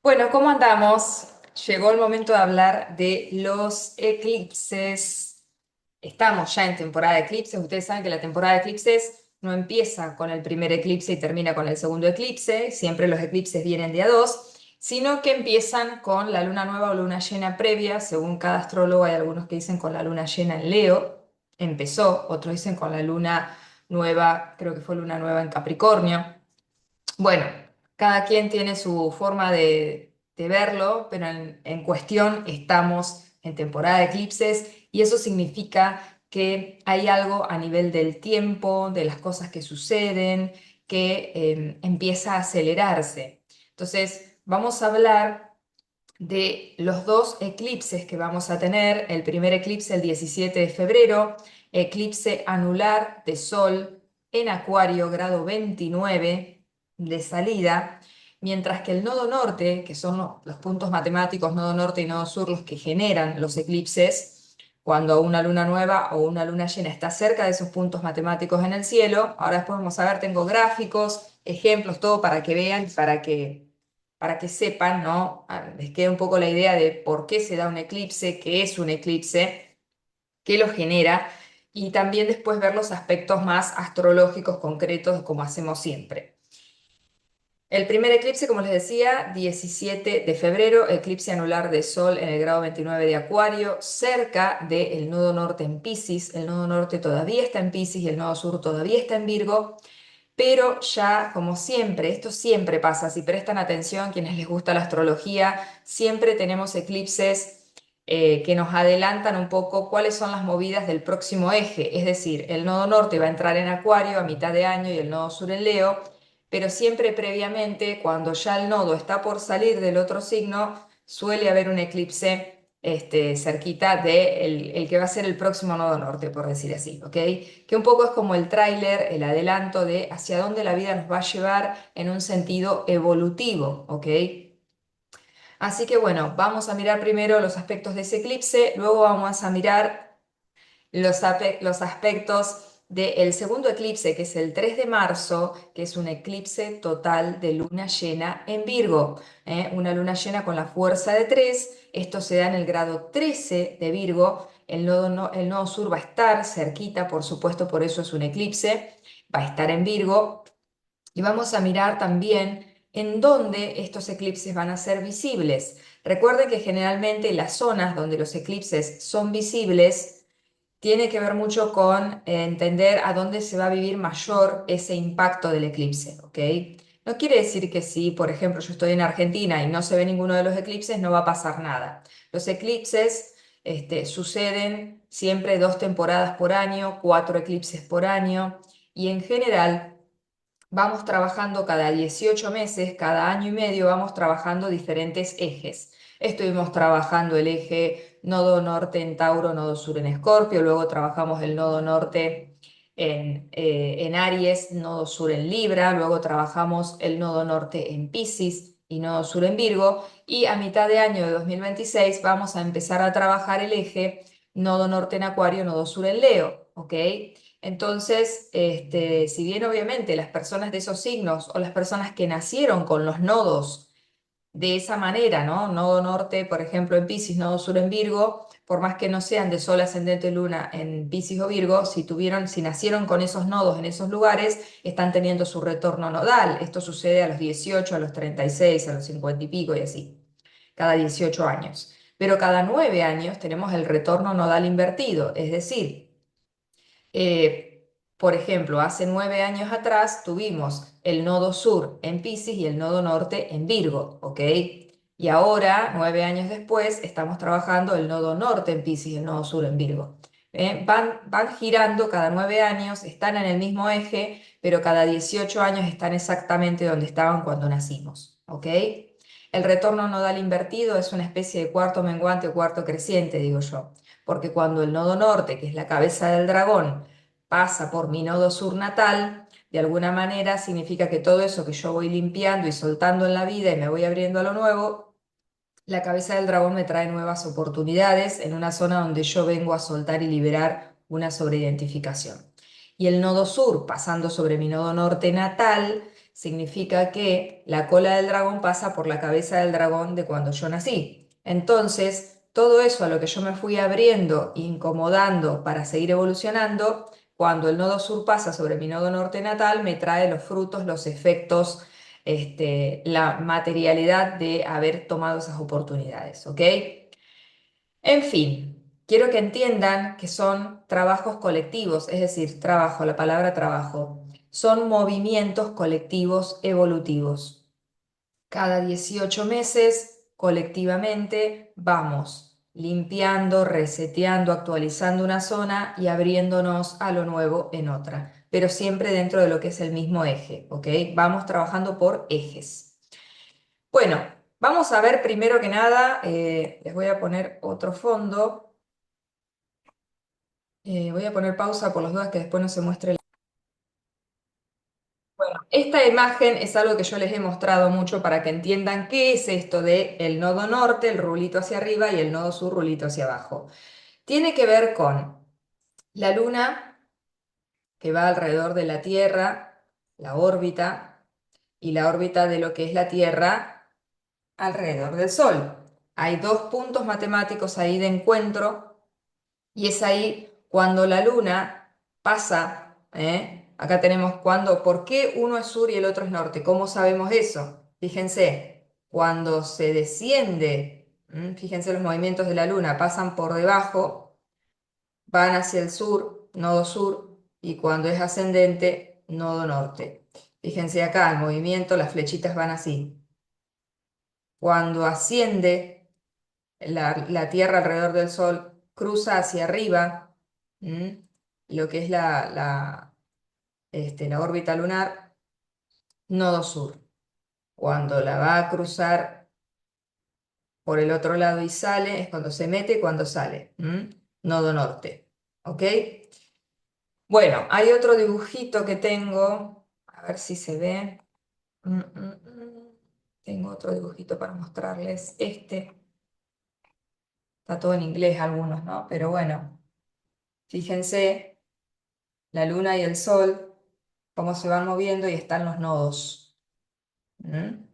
Bueno, ¿cómo andamos? Llegó el momento de hablar de los eclipses. Estamos ya en temporada de eclipses. Ustedes saben que la temporada de eclipses no empieza con el primer eclipse y termina con el segundo eclipse. Siempre los eclipses vienen de a dos, sino que empiezan con la luna nueva o luna llena previa. Según cada astrólogo, hay algunos que dicen con la luna llena en Leo. Empezó, otros dicen con la luna nueva, creo que fue luna nueva en Capricornio. Bueno, cada quien tiene su forma de verlo, pero en cuestión estamos en temporada de eclipses y eso significa que hay algo a nivel del tiempo, de las cosas que suceden, que empieza a acelerarse. Entonces, vamos a hablar de los dos eclipses que vamos a tener. El primer eclipse el 17 de febrero, eclipse anular de Sol en Acuario, grado 29 de salida, mientras que el nodo norte, que son los puntos matemáticos, nodo norte y nodo sur, los que generan los eclipses, cuando una luna nueva o una luna llena está cerca de esos puntos matemáticos en el cielo. Ahora después vamos a ver, tengo gráficos, ejemplos, todo para que vean, para que sepan, ¿no? Les quede un poco la idea de por qué se da un eclipse, qué es un eclipse, qué lo genera, y también después ver los aspectos más astrológicos concretos, como hacemos siempre. El primer eclipse, como les decía, 17 de febrero, eclipse anular de Sol en el grado 29 de Acuario, cerca del nodo norte en Piscis. El nodo norte todavía está en Piscis y el nodo sur todavía está en Virgo. Pero ya, como siempre, esto siempre pasa, si prestan atención, quienes les gusta la astrología, siempre tenemos eclipses que nos adelantan un poco cuáles son las movidas del próximo eje. Es decir, el nodo norte va a entrar en Acuario a mitad de año y el nodo sur en Leo, pero siempre previamente, cuando ya el nodo está por salir del otro signo, suele haber un eclipse cerquita de el que va a ser el próximo nodo norte, por decir así, ¿ok? Que un poco es como el tráiler, el adelanto de hacia dónde la vida nos va a llevar en un sentido evolutivo, ¿ok? Así que bueno, vamos a mirar primero los aspectos de ese eclipse, luego vamos a mirar los aspectos del segundo eclipse, que es el 3 de marzo, que es un eclipse total de luna llena en Virgo, ¿eh? Una luna llena con la fuerza de 3. Esto se da en el grado 13 de Virgo. El nodo, el nodo sur va a estar cerquita, por supuesto, por eso es un eclipse, va a estar en Virgo. Y vamos a mirar también en dónde estos eclipses van a ser visibles. Recuerden que generalmente las zonas donde los eclipses son visibles tiene que ver mucho con entender a dónde se va a vivir mayor ese impacto del eclipse, ¿ok? No quiere decir que si, por ejemplo, yo estoy en Argentina y no se ve ninguno de los eclipses, no va a pasar nada. Los eclipses suceden siempre 2 temporadas por año, 4 eclipses por año, y en general vamos trabajando cada 18 meses, cada año y medio, vamos trabajando diferentes ejes. Estuvimos trabajando el eje nodo norte en Tauro, nodo sur en Escorpio, luego trabajamos el nodo norte en Aries, nodo sur en Libra, luego trabajamos el nodo norte en Piscis y nodo sur en Virgo, y a mitad de año de 2026 vamos a empezar a trabajar el eje nodo norte en Acuario, nodo sur en Leo, ¿ok? Entonces, si bien obviamente las personas de esos signos o las personas que nacieron con los nodos de esa manera, ¿no? Nodo norte, por ejemplo, en Piscis, nodo sur en Virgo, por más que no sean de Sol ascendente Luna en Piscis o Virgo, si nacieron con esos nodos en esos lugares, están teniendo su retorno nodal. Esto sucede a los 18, a los 36, a los 50 y pico y así, cada 18 años. Pero cada 9 años tenemos el retorno nodal invertido, es decir, por ejemplo, hace 9 años atrás tuvimos el nodo sur en Piscis y el nodo norte en Virgo, ¿ok? Y ahora, 9 años después, estamos trabajando el nodo norte en Piscis y el nodo sur en Virgo. Van girando cada 9 años, están en el mismo eje, pero cada 18 años están exactamente donde estaban cuando nacimos, ¿ok? El retorno nodal invertido es una especie de cuarto menguante o cuarto creciente, digo yo, porque cuando el nodo norte, que es la cabeza del dragón, pasa por mi nodo sur natal, de alguna manera significa que todo eso que yo voy limpiando y soltando en la vida y me voy abriendo a lo nuevo, la cabeza del dragón me trae nuevas oportunidades en una zona donde yo vengo a soltar y liberar una sobreidentificación. Y el nodo sur, pasando sobre mi nodo norte natal, significa que la cola del dragón pasa por la cabeza del dragón de cuando yo nací. Entonces, todo eso a lo que yo me fui abriendo, incomodando para seguir evolucionando, cuando el nodo sur pasa sobre mi nodo norte natal, me trae los frutos, los efectos, la materialidad de haber tomado esas oportunidades, ¿ok? En fin, quiero que entiendan que son trabajos colectivos, es decir, trabajo, la palabra trabajo, son movimientos colectivos evolutivos. Cada 18 meses, colectivamente, vamos limpiando, reseteando, actualizando una zona y abriéndonos a lo nuevo en otra, pero siempre dentro de lo que es el mismo eje, ¿ok? Vamos trabajando por ejes. Bueno, vamos a ver primero que nada, les voy a poner otro fondo. Voy a poner pausa por las dudas que después no se muestre. Bueno, esta imagen es algo que yo les he mostrado mucho para que entiendan qué es esto de el nodo norte, el rulito hacia arriba y el nodo sur, rulito hacia abajo. Tiene que ver con la luna que va alrededor de la Tierra, la órbita, y la órbita de lo que es la Tierra alrededor del Sol. Hay dos puntos matemáticos ahí de encuentro. Y es ahí cuando la luna pasa, ¿eh? Acá tenemos cuando, ¿por qué uno es sur y el otro es norte? ¿Cómo sabemos eso? Fíjense, cuando se desciende, fíjense los movimientos de la luna, pasan por debajo, van hacia el sur, nodo sur, y cuando es ascendente, nodo norte. Fíjense acá, el movimiento, las flechitas van así. Cuando asciende la Tierra alrededor del Sol, cruza hacia arriba, ¿m? Lo que es la órbita lunar, nodo sur. Cuando la va a cruzar por el otro lado y sale, es cuando se mete y cuando sale, nodo norte. ¿Ok? Bueno, hay otro dibujito que tengo, a ver si se ve. Mm, mm, mm. Tengo otro dibujito para mostrarles. Está todo en inglés algunos, ¿no? Pero bueno, fíjense la luna y el sol, cómo se van moviendo y están los nodos. ¿Mm?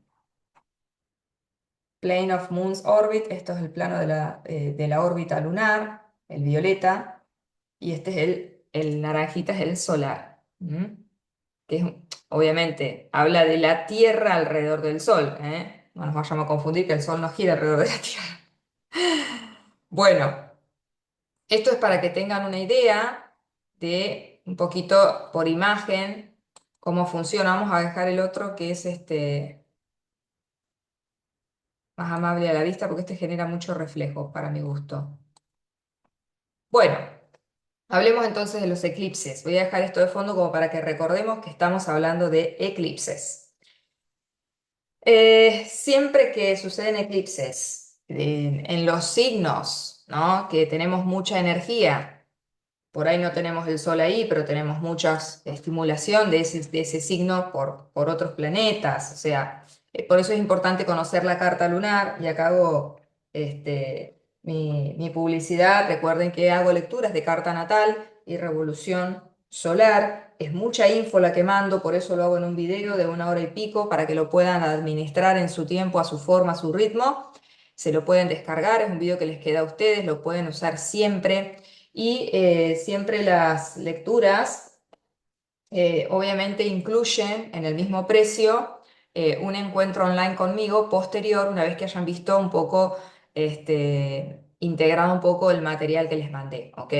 Plane of Moon's Orbit, esto es el plano de la órbita lunar, el violeta, y este es el naranjita, es el solar. Que es, obviamente, habla de la Tierra alrededor del Sol, ¿eh? No nos vayamos a confundir que el Sol no gira alrededor de la Tierra. Bueno, esto es para que tengan una idea de un poquito por imagen cómo funciona. Vamos a dejar el otro que es más amable a la vista porque este genera mucho reflejo para mi gusto. Bueno, hablemos entonces de los eclipses. Voy a dejar esto de fondo como para que recordemos que estamos hablando de eclipses. Siempre que suceden eclipses en los signos, ¿no? Que tenemos mucha energía, por ahí no tenemos el sol ahí, pero tenemos mucha estimulación de ese signo por otros planetas. O sea, por eso es importante conocer la carta lunar. Y acá hago mi publicidad. Recuerden que hago lecturas de carta natal y revolución solar. Es mucha info la que mando, por eso lo hago en un video de 1 hora y pico para que lo puedan administrar en su tiempo, a su forma, a su ritmo. Se lo pueden descargar, es un video que les queda a ustedes, lo pueden usar siempre. Y siempre las lecturas, obviamente, incluyen en el mismo precio un encuentro online conmigo posterior, una vez que hayan visto un poco, integrado un poco el material que les mandé, ¿ok?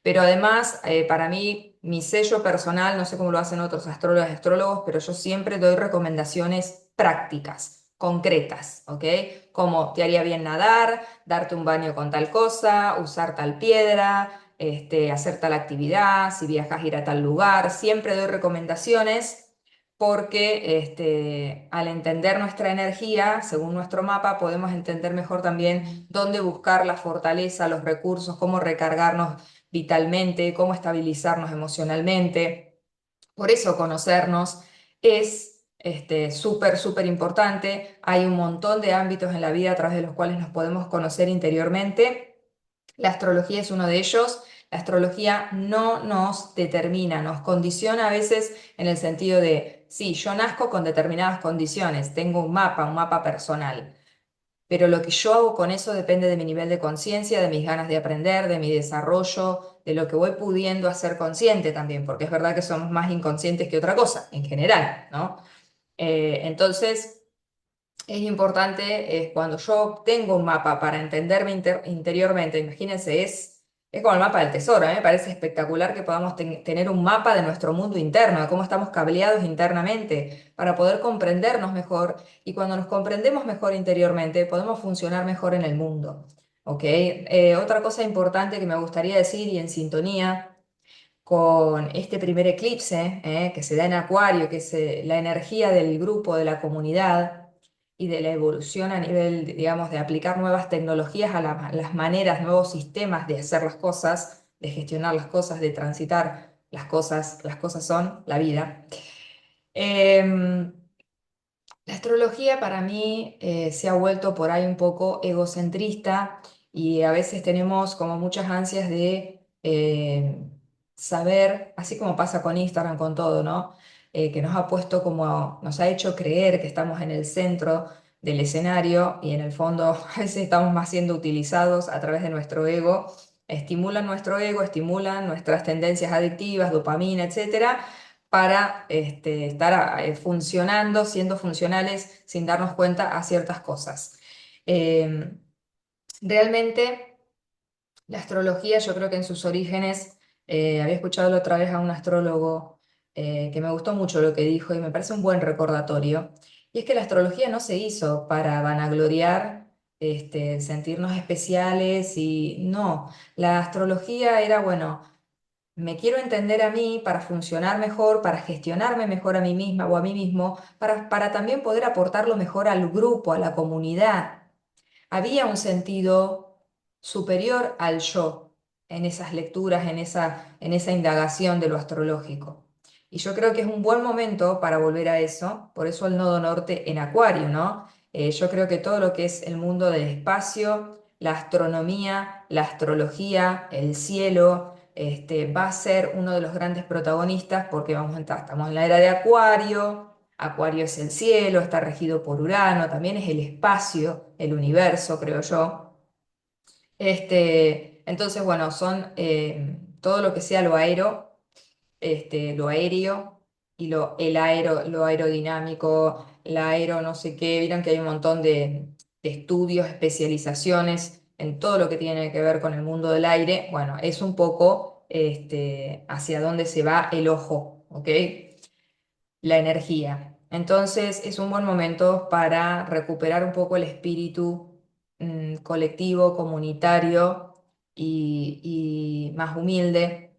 Pero además, para mí, mi sello personal, no sé cómo lo hacen otros astrólogas y astrólogos, pero yo siempre doy recomendaciones prácticas, concretas, ¿ok? Como te haría bien nadar, darte un baño con tal cosa, usar tal piedra, hacer tal actividad, si viajas ir a tal lugar. Siempre doy recomendaciones porque al entender nuestra energía, según nuestro mapa, podemos entender mejor también dónde buscar la fortaleza, los recursos, cómo recargarnos vitalmente, cómo estabilizarnos emocionalmente. Por eso conocernos es súper, súper importante. Hay un montón de ámbitos en la vida a través de los cuales nos podemos conocer interiormente. La astrología es uno de ellos. La astrología no nos determina, nos condiciona a veces en el sentido de sí, yo nazco con determinadas condiciones, tengo un mapa personal. Pero lo que yo hago con eso depende de mi nivel de conciencia, de mis ganas de aprender, de mi desarrollo, de lo que voy pudiendo hacer consciente también, porque es verdad que somos más inconscientes que otra cosa, en general, ¿no? Entonces, es importante, cuando yo tengo un mapa para entenderme interiormente, imagínense, es como el mapa del tesoro. A mí me parece espectacular que podamos tener un mapa de nuestro mundo interno, de cómo estamos cableados internamente, para poder comprendernos mejor. Y cuando nos comprendemos mejor interiormente, podemos funcionar mejor en el mundo. ¿Ok? Otra cosa importante que me gustaría decir y en sintonía con este primer eclipse, que se da en Acuario, que es la energía del grupo, de la comunidad y de la evolución a nivel, digamos, de aplicar nuevas tecnologías a las maneras, nuevos sistemas de hacer las cosas, de gestionar las cosas, de transitar las cosas son la vida. Em, la astrología para mí se ha vuelto por ahí un poco egocentrista y a veces tenemos como muchas ansias de saber, así como pasa con Instagram, con todo, ¿no? Que nos ha puesto como, nos ha hecho creer que estamos en el centro del escenario y en el fondo a veces estamos más siendo utilizados a través de nuestro ego, estimulan nuestro ego, estimulan nuestras tendencias adictivas, dopamina, etcétera para estar funcionando, siendo funcionales sin darnos cuenta a ciertas cosas. Eh, Realmente la astrología, yo creo que en sus orígenes, había escuchado la otra vez a un astrólogo que me gustó mucho lo que dijo y me parece un buen recordatorio, y es que la astrología no se hizo para vanagloriar, sentirnos especiales y no, la astrología era, bueno, me quiero entender a mí para funcionar mejor, para gestionarme mejor a mí misma o a mí mismo, para también poder aportarlo mejor al grupo, a la comunidad. Había un sentido superior al yo en esas lecturas, en esa indagación de lo astrológico. Y yo creo que es un buen momento para volver a eso, por eso el nodo norte en Acuario, ¿no? Yo creo que todo lo que es el mundo del espacio, la astronomía, la astrología, el cielo, va a ser uno de los grandes protagonistas porque estamos en la era de Acuario. Acuario es el cielo, está regido por Urano, también es el espacio, el universo, creo yo. Entonces, bueno, son todo lo que sea lo aéreo y lo aerodinámico, la aero no sé qué. Vieron que hay un montón de estudios, especializaciones en todo lo que tiene que ver con el mundo del aire. Bueno, es un poco hacia dónde se va el ojo, ¿ok? La energía. Entonces es un buen momento para recuperar un poco el espíritu colectivo, comunitario y más humilde,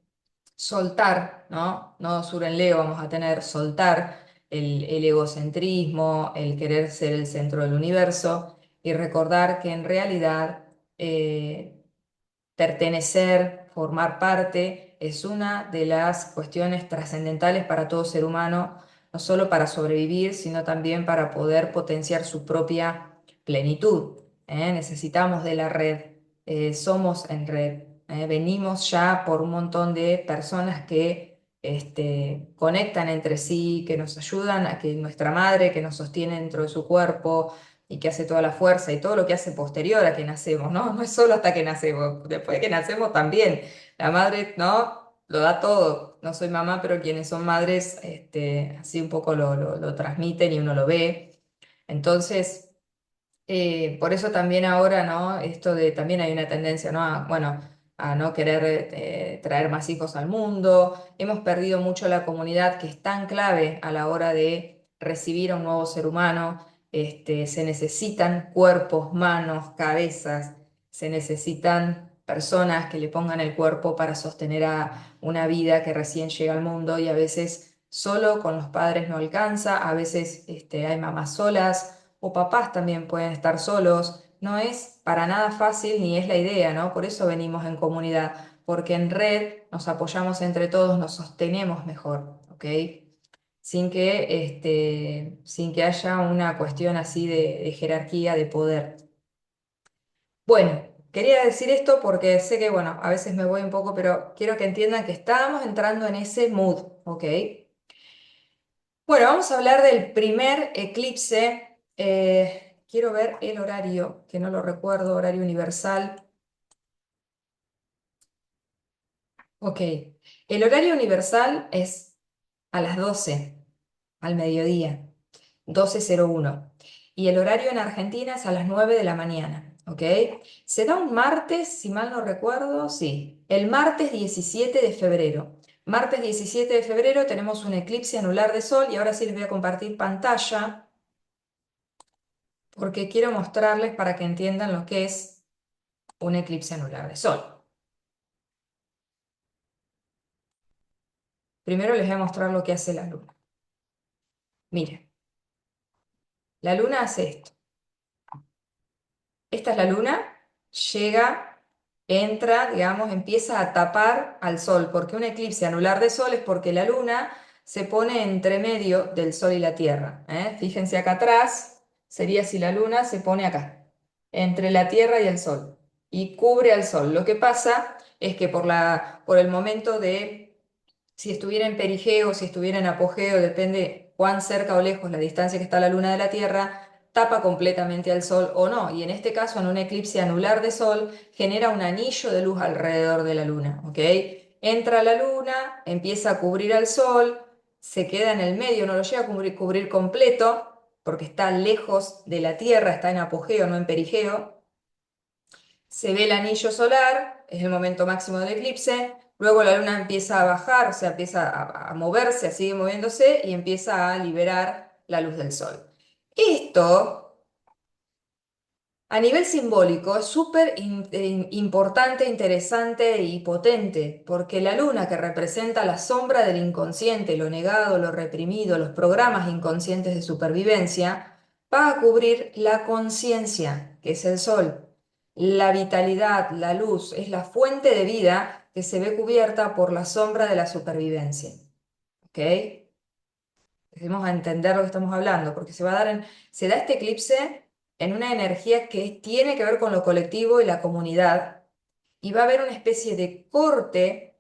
soltar, ¿no? No Surenleo vamos a tener, soltar el egocentrismo, el querer ser el centro del universo y recordar que en realidad pertenecer, formar parte, es una de las cuestiones trascendentales para todo ser humano, no solo para sobrevivir, sino también para poder potenciar su propia plenitud. Necesitamos de la red, somos en red, venimos ya por un montón de personas que conectan entre sí, que nos ayudan a que nuestra madre, que nos sostiene dentro de su cuerpo, y que hace toda la fuerza y todo lo que hace posterior a que nacemos, ¿no? No es solo hasta que nacemos, después de que nacemos también. La madre, ¿no? Lo da todo. No soy mamá, pero quienes son madres, así un poco lo transmiten y uno lo ve. Entonces, por eso también ahora, ¿no? Esto de, también hay una tendencia, ¿no? Bueno, a no querer traer más hijos al mundo. Hemos perdido mucho la comunidad que es tan clave a la hora de recibir a un nuevo ser humano. Se necesitan cuerpos, manos, cabezas, se necesitan personas que le pongan el cuerpo para sostener a una vida que recién llega al mundo y a veces solo con los padres no alcanza, a veces hay mamás solas o papás también pueden estar solos. No es para nada fácil ni es la idea, ¿no? Por eso venimos en comunidad, porque en red nos apoyamos entre todos, nos sostenemos mejor, ¿ok? Sin que haya una cuestión así de jerarquía, de poder. Bueno, quería decir esto porque sé que, bueno, a veces me voy un poco, pero quiero que entiendan que estábamos entrando en ese mood, ¿ok? Bueno, vamos a hablar del primer eclipse. Quiero ver el horario, que no lo recuerdo, horario universal. Ok, el horario universal es a las 12, al mediodía, 12:01. Y el horario en Argentina es a las 9 de la mañana, ¿ok? Se da un martes, si mal no recuerdo, sí, el martes 17 de febrero. Martes 17 de febrero tenemos un eclipse anular de sol y ahora sí les voy a compartir pantalla porque quiero mostrarles para que entiendan lo que es un eclipse anular de sol. Primero les voy a mostrar lo que hace la luna. Miren, la luna hace esto. Esta es la luna, llega, entra, digamos, empieza a tapar al sol, porque un eclipse anular de sol es porque la luna se pone entre medio del sol y la tierra, ¿eh? Fíjense acá atrás, sería si la luna se pone acá, entre la tierra y el sol, y cubre al sol. Lo que pasa es que por el momento de si estuviera en perigeo, si estuviera en apogeo, depende cuán cerca o lejos la distancia que está la luna de la Tierra, tapa completamente al Sol o no. Y en este caso, en un eclipse anular de Sol, genera un anillo de luz alrededor de la luna, ¿ok? Entra la luna, empieza a cubrir al Sol, se queda en el medio, no lo llega a cubrir completo, porque está lejos de la Tierra, está en apogeo, no en perigeo. Se ve el anillo solar, es el momento máximo del eclipse, luego la luna empieza a bajar, o sea, empieza a moverse, sigue moviéndose y empieza a liberar la luz del sol. Esto, a nivel simbólico, es súper importante, interesante y potente, porque la luna, que representa la sombra del inconsciente, lo negado, lo reprimido, los programas inconscientes de supervivencia, va a cubrir la conciencia, que es el sol. La vitalidad, la luz, es la fuente de vida que se ve cubierta por la sombra de la supervivencia. ¿Ok? Debemos entender lo que estamos hablando, porque se da este eclipse en una energía que tiene que ver con lo colectivo y la comunidad, y va a haber una especie de corte,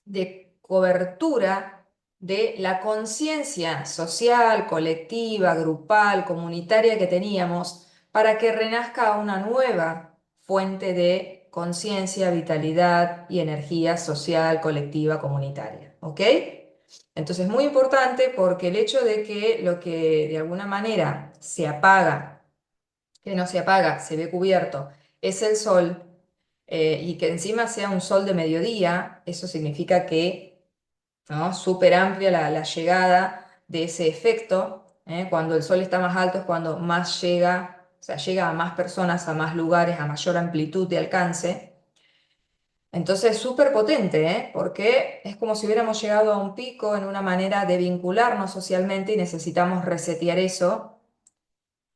de cobertura de la conciencia social, colectiva, grupal, comunitaria que teníamos, para que renazca una nueva fuente de conciencia, vitalidad y energía social, colectiva, comunitaria. ¿Ok? Entonces, muy importante porque el hecho de que lo que de alguna manera se apaga, que no se apaga, se ve cubierto, es el sol, y que encima sea un sol de mediodía, eso significa que, ¿no? Súper amplia la llegada de ese efecto, ¿eh? Cuando el sol está más alto es cuando más llega, o sea, llega a más personas, a más lugares, a mayor amplitud de alcance. Entonces, súper potente, ¿eh? Porque es como si hubiéramos llegado a un pico en una manera de vincularnos socialmente y necesitamos resetear eso.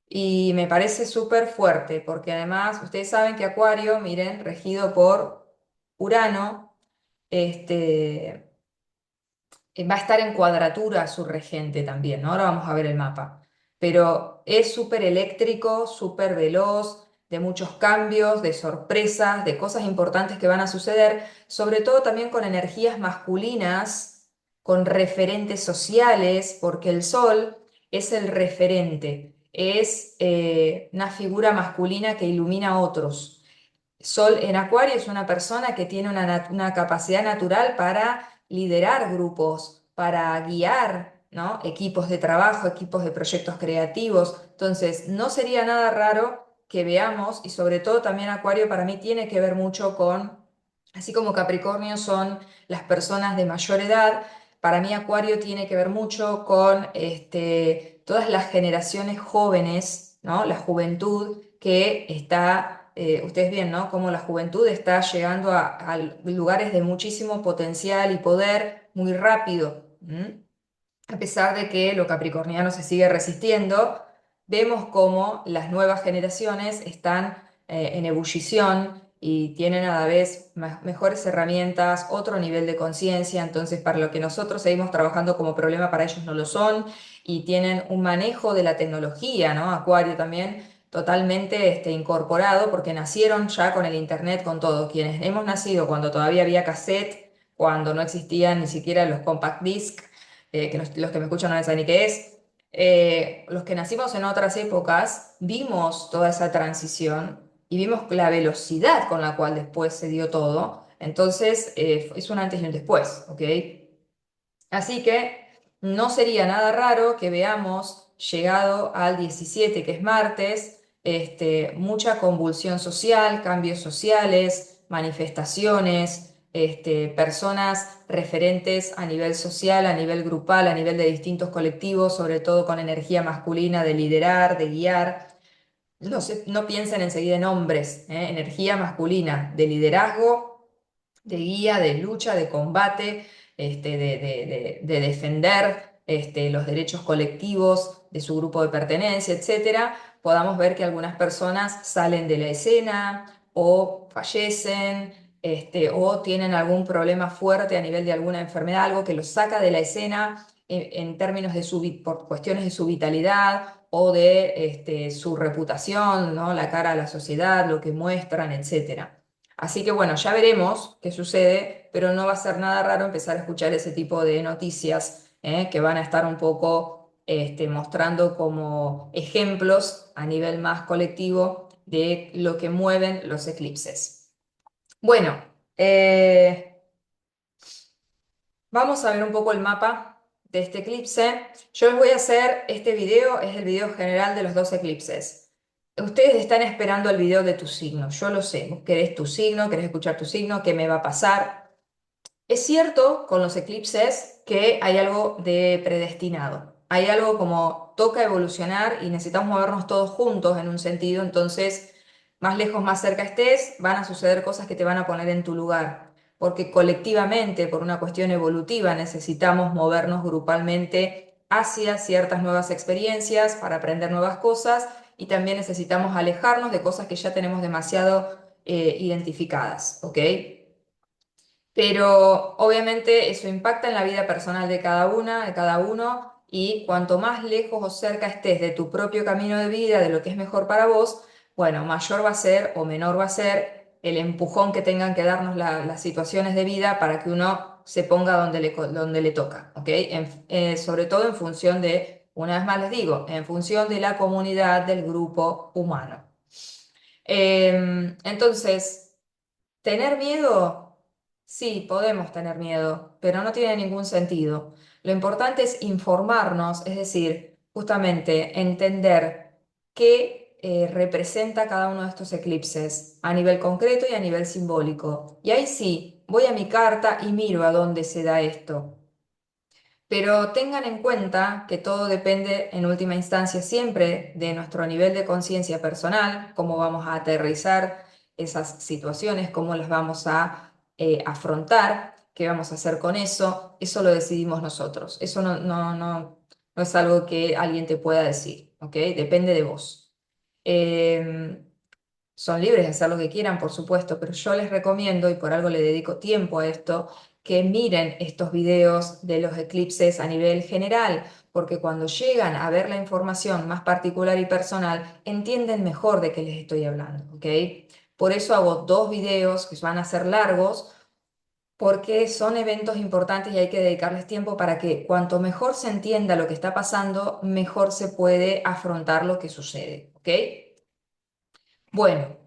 Y me parece súper fuerte, porque además ustedes saben que Acuario, miren, regido por Urano, este, va a estar en cuadratura su regente también, ¿no? Ahora vamos a ver el mapa. Pero es súper eléctrico, súper veloz, de muchos cambios, de sorpresas, de cosas importantes que van a suceder, sobre todo también con energías masculinas, con referentes sociales, porque el sol es el referente, es una figura masculina que ilumina a otros. Sol en Acuario es una persona que tiene una capacidad natural para liderar grupos, para guiar, ¿no? Equipos de trabajo, equipos de proyectos creativos. Entonces, no sería nada raro que veamos, y sobre todo también Acuario para mí tiene que ver mucho con, así como Capricornio son las personas de mayor edad, para mí Acuario tiene que ver mucho con todas las generaciones jóvenes, ¿no? La juventud que está, ustedes ven, ¿no? Cómo la juventud está llegando a lugares de muchísimo potencial y poder muy rápido. ¿M? A pesar de que lo capricorniano se sigue resistiendo, vemos cómo las nuevas generaciones están en ebullición y tienen a la vez mejores herramientas, otro nivel de conciencia, entonces para lo que nosotros seguimos trabajando como problema, para ellos no lo son, y tienen un manejo de la tecnología, ¿no? Acuario también totalmente incorporado, porque nacieron ya con el internet, con todo. Quienes hemos nacido cuando todavía había cassette, cuando no existían ni siquiera los compact disc, que los que me escuchan no saben ni qué es. Los que nacimos en otras épocas vimos toda esa transición y vimos la velocidad con la cual después se dio todo. Entonces, es un antes y un después, ¿ok? Así que no sería nada raro que veamos, llegado al 17, que es martes, mucha convulsión social, cambios sociales, manifestaciones, personas referentes a nivel social, a nivel grupal, a nivel de distintos colectivos, sobre todo con energía masculina de liderar, de guiar. No piensen enseguida en hombres, energía masculina de liderazgo, de guía, de lucha, de combate, de defender los derechos colectivos de su grupo de pertenencia, etcétera. Podamos ver que algunas personas salen de la escena o fallecen, o tienen algún problema fuerte a nivel de alguna enfermedad, algo que los saca de la escena en términos de por cuestiones de su vitalidad o de su reputación, ¿no? La cara a la sociedad, lo que muestran, etcétera. Así que bueno, ya veremos qué sucede, pero no va a ser nada raro empezar a escuchar ese tipo de noticias, que van a estar un poco mostrando como ejemplos a nivel más colectivo de lo que mueven los eclipses. Bueno, vamos a ver un poco el mapa de este eclipse. Yo les voy a hacer este video, es el video general de los dos eclipses. Ustedes están esperando el video de tu signo, yo lo sé. Vos querés tu signo, querés escuchar tu signo, qué me va a pasar. Es cierto con los eclipses que hay algo de predestinado. Hay algo como toca evolucionar y necesitamos movernos todos juntos en un sentido, entonces más lejos, más cerca estés, van a suceder cosas que te van a poner en tu lugar, porque colectivamente, por una cuestión evolutiva, necesitamos movernos grupalmente hacia ciertas nuevas experiencias para aprender nuevas cosas y también necesitamos alejarnos de cosas que ya tenemos demasiado identificadas, ¿ok? Pero obviamente eso impacta en la vida personal de cada una, de cada uno, y cuanto más lejos o cerca estés de tu propio camino de vida, de lo que es mejor para vos, bueno, mayor va a ser o menor va a ser el empujón que tengan que darnos las situaciones de vida para que uno se ponga donde le toca, ¿ok? Sobre todo en función de, una vez más les digo, en función de la comunidad, del grupo humano. Entonces, ¿tener miedo? Sí, podemos tener miedo, pero no tiene ningún sentido. Lo importante es informarnos, es decir, justamente entender qué representa cada uno de estos eclipses a nivel concreto y a nivel simbólico. Y ahí sí, voy a mi carta y miro a dónde se da esto. Pero tengan en cuenta que todo depende en última instancia siempre de nuestro nivel de conciencia personal, cómo vamos a aterrizar esas situaciones, cómo las vamos a afrontar, qué vamos a hacer con eso lo decidimos nosotros. Eso no es algo que alguien te pueda decir, ¿ok? Depende de vos. Em, Son libres de hacer lo que quieran, por supuesto, pero yo les recomiendo, y por algo le dedico tiempo a esto, que miren estos videos de los eclipses a nivel general, porque cuando llegan a ver la información más particular y personal, entienden mejor de qué les estoy hablando, ¿ok? Por eso hago dos videos que van a ser largos, porque son eventos importantes y hay que dedicarles tiempo para que cuanto mejor se entienda lo que está pasando, mejor se puede afrontar lo que sucede, ¿ok? Bueno.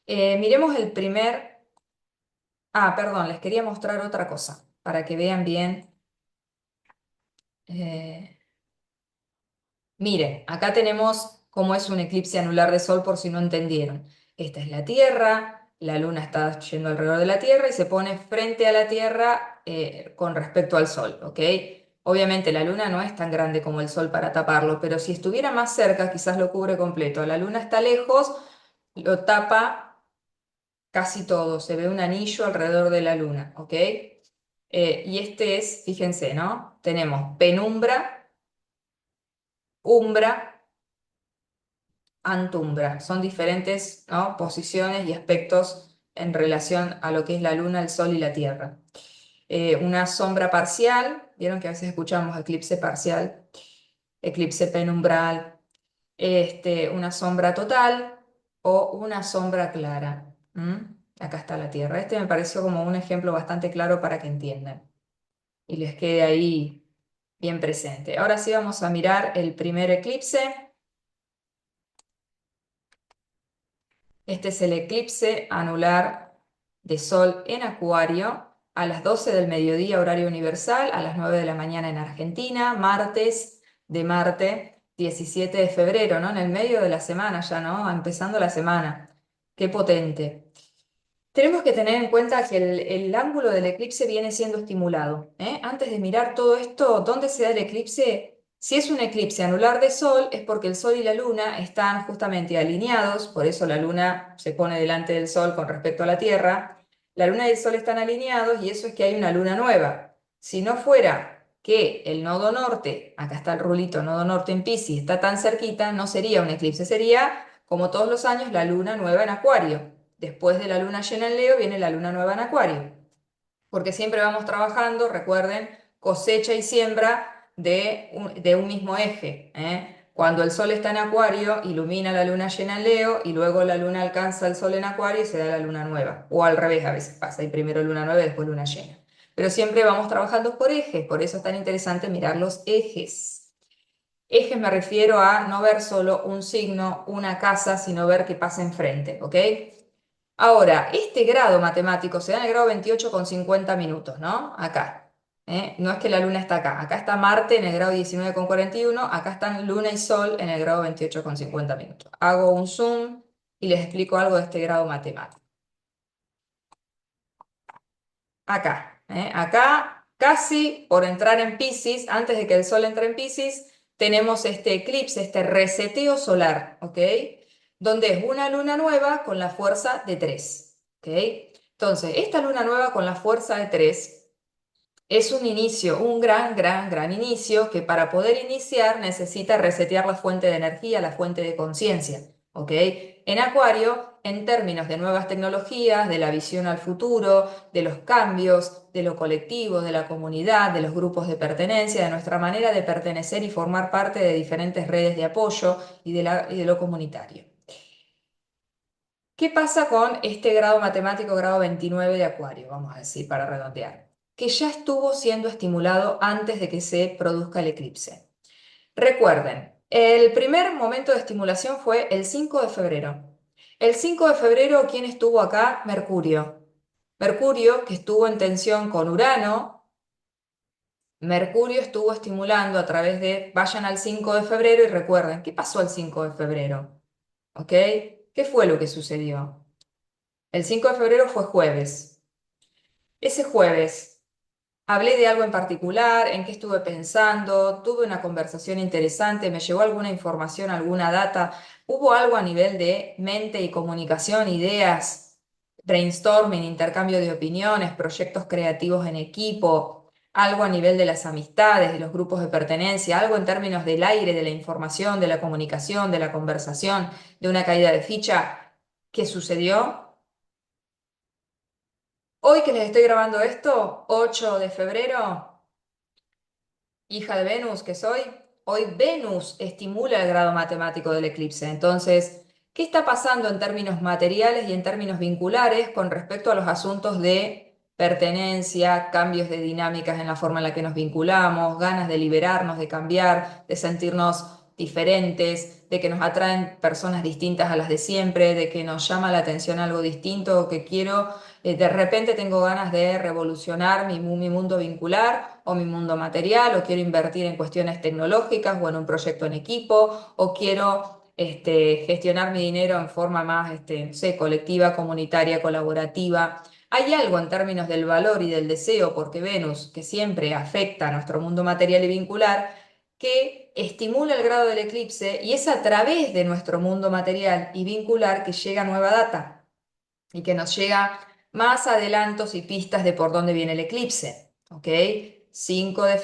Miremos el primer. Ah, perdón, les quería mostrar otra cosa para que vean bien. Eh, Miren, acá tenemos cómo es un eclipse anular de Sol por si no entendieron. Esta es la Tierra, la Luna está yendo alrededor de la Tierra y se pone frente a la Tierra con respecto al Sol, ¿ok? Obviamente la Luna no es tan grande como el Sol para taparlo, pero si estuviera más cerca quizás lo cubre completo. La Luna está lejos, lo tapa casi todo, se ve un anillo alrededor de la Luna, ¿ok? Y este es, fíjense, ¿no? Tenemos penumbra, umbra, antumbra. Son diferentes, ¿no? Posiciones y aspectos en relación a lo que es la Luna, el Sol y la Tierra. Una sombra parcial, vieron que a veces escuchamos eclipse parcial, eclipse penumbral, una sombra total o una sombra clara. ¿Mm? Acá está la Tierra. Este me pareció como un ejemplo bastante claro para que entiendan y les quede ahí bien presente. Ahora sí vamos a mirar el primer eclipse. Este es el eclipse anular de Sol en Acuario a las 12 del mediodía, horario universal, a las 9 de la mañana en Argentina, martes de Marte, 17 de febrero, ¿no? En el medio de la semana ya, ¿no? Empezando la semana. Qué potente. Tenemos que tener en cuenta que el ángulo del eclipse viene siendo estimulado, ¿eh? Antes de mirar todo esto, ¿dónde se da el eclipse? Si es un eclipse anular de Sol, es porque el Sol y la Luna están justamente alineados, por eso la Luna se pone delante del Sol con respecto a la Tierra. La Luna y el Sol están alineados y eso es que hay una luna nueva. Si no fuera que el nodo norte, acá está el rulito, nodo norte en Piscis, está tan cerquita, no sería un eclipse, sería, como todos los años, la luna nueva en Acuario. Después de la luna llena en Leo viene la luna nueva en Acuario, porque siempre vamos trabajando, recuerden, cosecha y siembra de un mismo eje, ¿eh? Cuando el sol está en Acuario, ilumina la luna llena en Leo y luego la luna alcanza el sol en Acuario y se da la luna nueva. O al revés, a veces pasa, y primero luna nueva y después luna llena. Pero siempre vamos trabajando por ejes, por eso es tan interesante mirar los ejes. Ejes me refiero a no ver solo un signo, una casa, sino ver qué pasa enfrente, ¿ok? Ahora, este grado matemático se da en el grado 28,50 minutos, ¿no? Acá. ¿Eh? No es que la luna está acá. Acá está Marte en el grado 19,41. Acá están luna y sol en el grado 28,50 minutos. Hago un zoom y les explico algo de este grado matemático. Acá, ¿eh? Acá, casi por entrar en Piscis, antes de que el Sol entre en Piscis, tenemos este eclipse, este reseteo solar, ¿ok? Donde es una luna nueva con la fuerza de 3, ¿ok? Entonces, esta luna nueva con la fuerza de 3 es un inicio, un gran inicio que para poder iniciar necesita resetear la fuente de energía, la fuente de conciencia, ¿ok? En Acuario, en términos de nuevas tecnologías, de la visión al futuro, de los cambios, de lo colectivo, de la comunidad, de los grupos de pertenencia, de nuestra manera de pertenecer y formar parte de diferentes redes de apoyo y de lo comunitario. ¿Qué pasa con este grado matemático, grado 29 de Acuario, vamos a decir, para redondear? Que ya estuvo siendo estimulado antes de que se produzca el eclipse. Recuerden, el primer momento de estimulación fue el 5 de febrero. El 5 de febrero, ¿quién estuvo acá? Mercurio. Mercurio, que estuvo en tensión con Urano. Mercurio estuvo estimulando a través de, vayan al 5 de febrero y recuerden, ¿qué pasó el 5 de febrero? ¿Ok? ¿Qué fue lo que sucedió? El 5 de febrero fue jueves. Ese jueves hablé de algo en particular, en qué estuve pensando, tuve una conversación interesante, me llegó alguna información, alguna data, hubo algo a nivel de mente y comunicación, ideas, brainstorming, intercambio de opiniones, proyectos creativos en equipo, algo a nivel de las amistades, de los grupos de pertenencia, algo en términos del aire, de la información, de la comunicación, de la conversación, de una caída de ficha. ¿Qué sucedió? Hoy que les estoy grabando esto, 8 de febrero, hija de Venus que soy, hoy Venus estimula el grado matemático del eclipse. Entonces, ¿qué está pasando en términos materiales y en términos vinculares con respecto a los asuntos de pertenencia, cambios de dinámicas en la forma en la que nos vinculamos, ganas de liberarnos, de cambiar, de sentirnos diferentes, de que nos atraen personas distintas a las de siempre, de que nos llama la atención algo distinto, que quiero, de repente tengo ganas de revolucionar mi mundo vincular o mi mundo material, o quiero invertir en cuestiones tecnológicas o en un proyecto en equipo, o quiero gestionar mi dinero en forma más, no sé, colectiva, comunitaria, colaborativa. Hay algo en términos del valor y del deseo, porque Venus, que siempre afecta a nuestro mundo material y vincular, que estimula el grado del eclipse y es a través de nuestro mundo material y vincular que llega nueva data y que nos llega más adelantos y pistas de por dónde viene el eclipse. ¿Ok? 5 de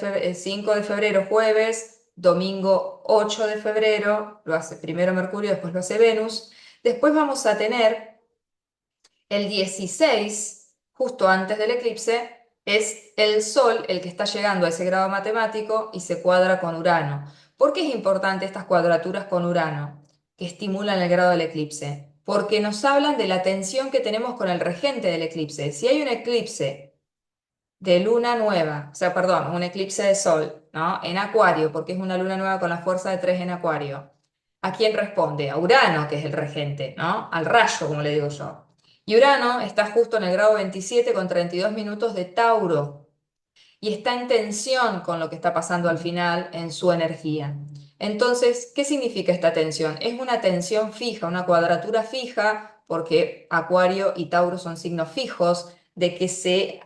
febrero, jueves, domingo 8 de febrero, lo hace primero Mercurio, después lo hace Venus. Después vamos a tener el 16, justo antes del eclipse, es el Sol el que está llegando a ese grado matemático y se cuadra con Urano. ¿Por qué es importante estas cuadraturas con Urano que estimulan el grado del eclipse? Porque nos hablan de la tensión que tenemos con el regente del eclipse. Si hay un eclipse de luna nueva, o sea, perdón, un eclipse de sol, ¿no? En Acuario, porque es una luna nueva con la fuerza de 3 en Acuario. ¿A quién responde? A Urano, que es el regente, ¿no? Al rayo, como le digo yo. Y Urano está justo en el grado 27 con 32 minutos de Tauro y está en tensión con lo que está pasando al final en su energía. Entonces, ¿qué significa esta tensión? Es una tensión fija, una cuadratura fija, porque Acuario y Tauro son signos fijos, de que se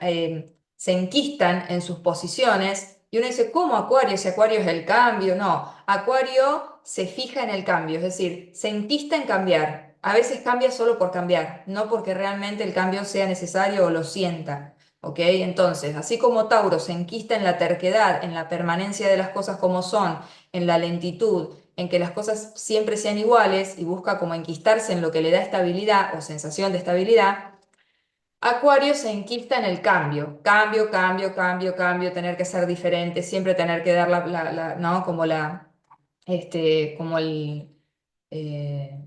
enquistan en sus posiciones. Y uno dice, ¿cómo Acuario? Si Acuario es el cambio. No, Acuario se fija en el cambio, es decir, se enquista en cambiar. A veces cambia solo por cambiar, no porque realmente el cambio sea necesario o lo sienta. ¿Ok? Entonces, así como Tauro se enquista en la terquedad, en la permanencia de las cosas como son, en la lentitud, en que las cosas siempre sean iguales y busca como enquistarse en lo que le da estabilidad o sensación de estabilidad, Acuario se enquista en el cambio, cambio, cambio, cambio, cambio, tener que ser diferente, siempre tener que dar ¿no? Como como eh,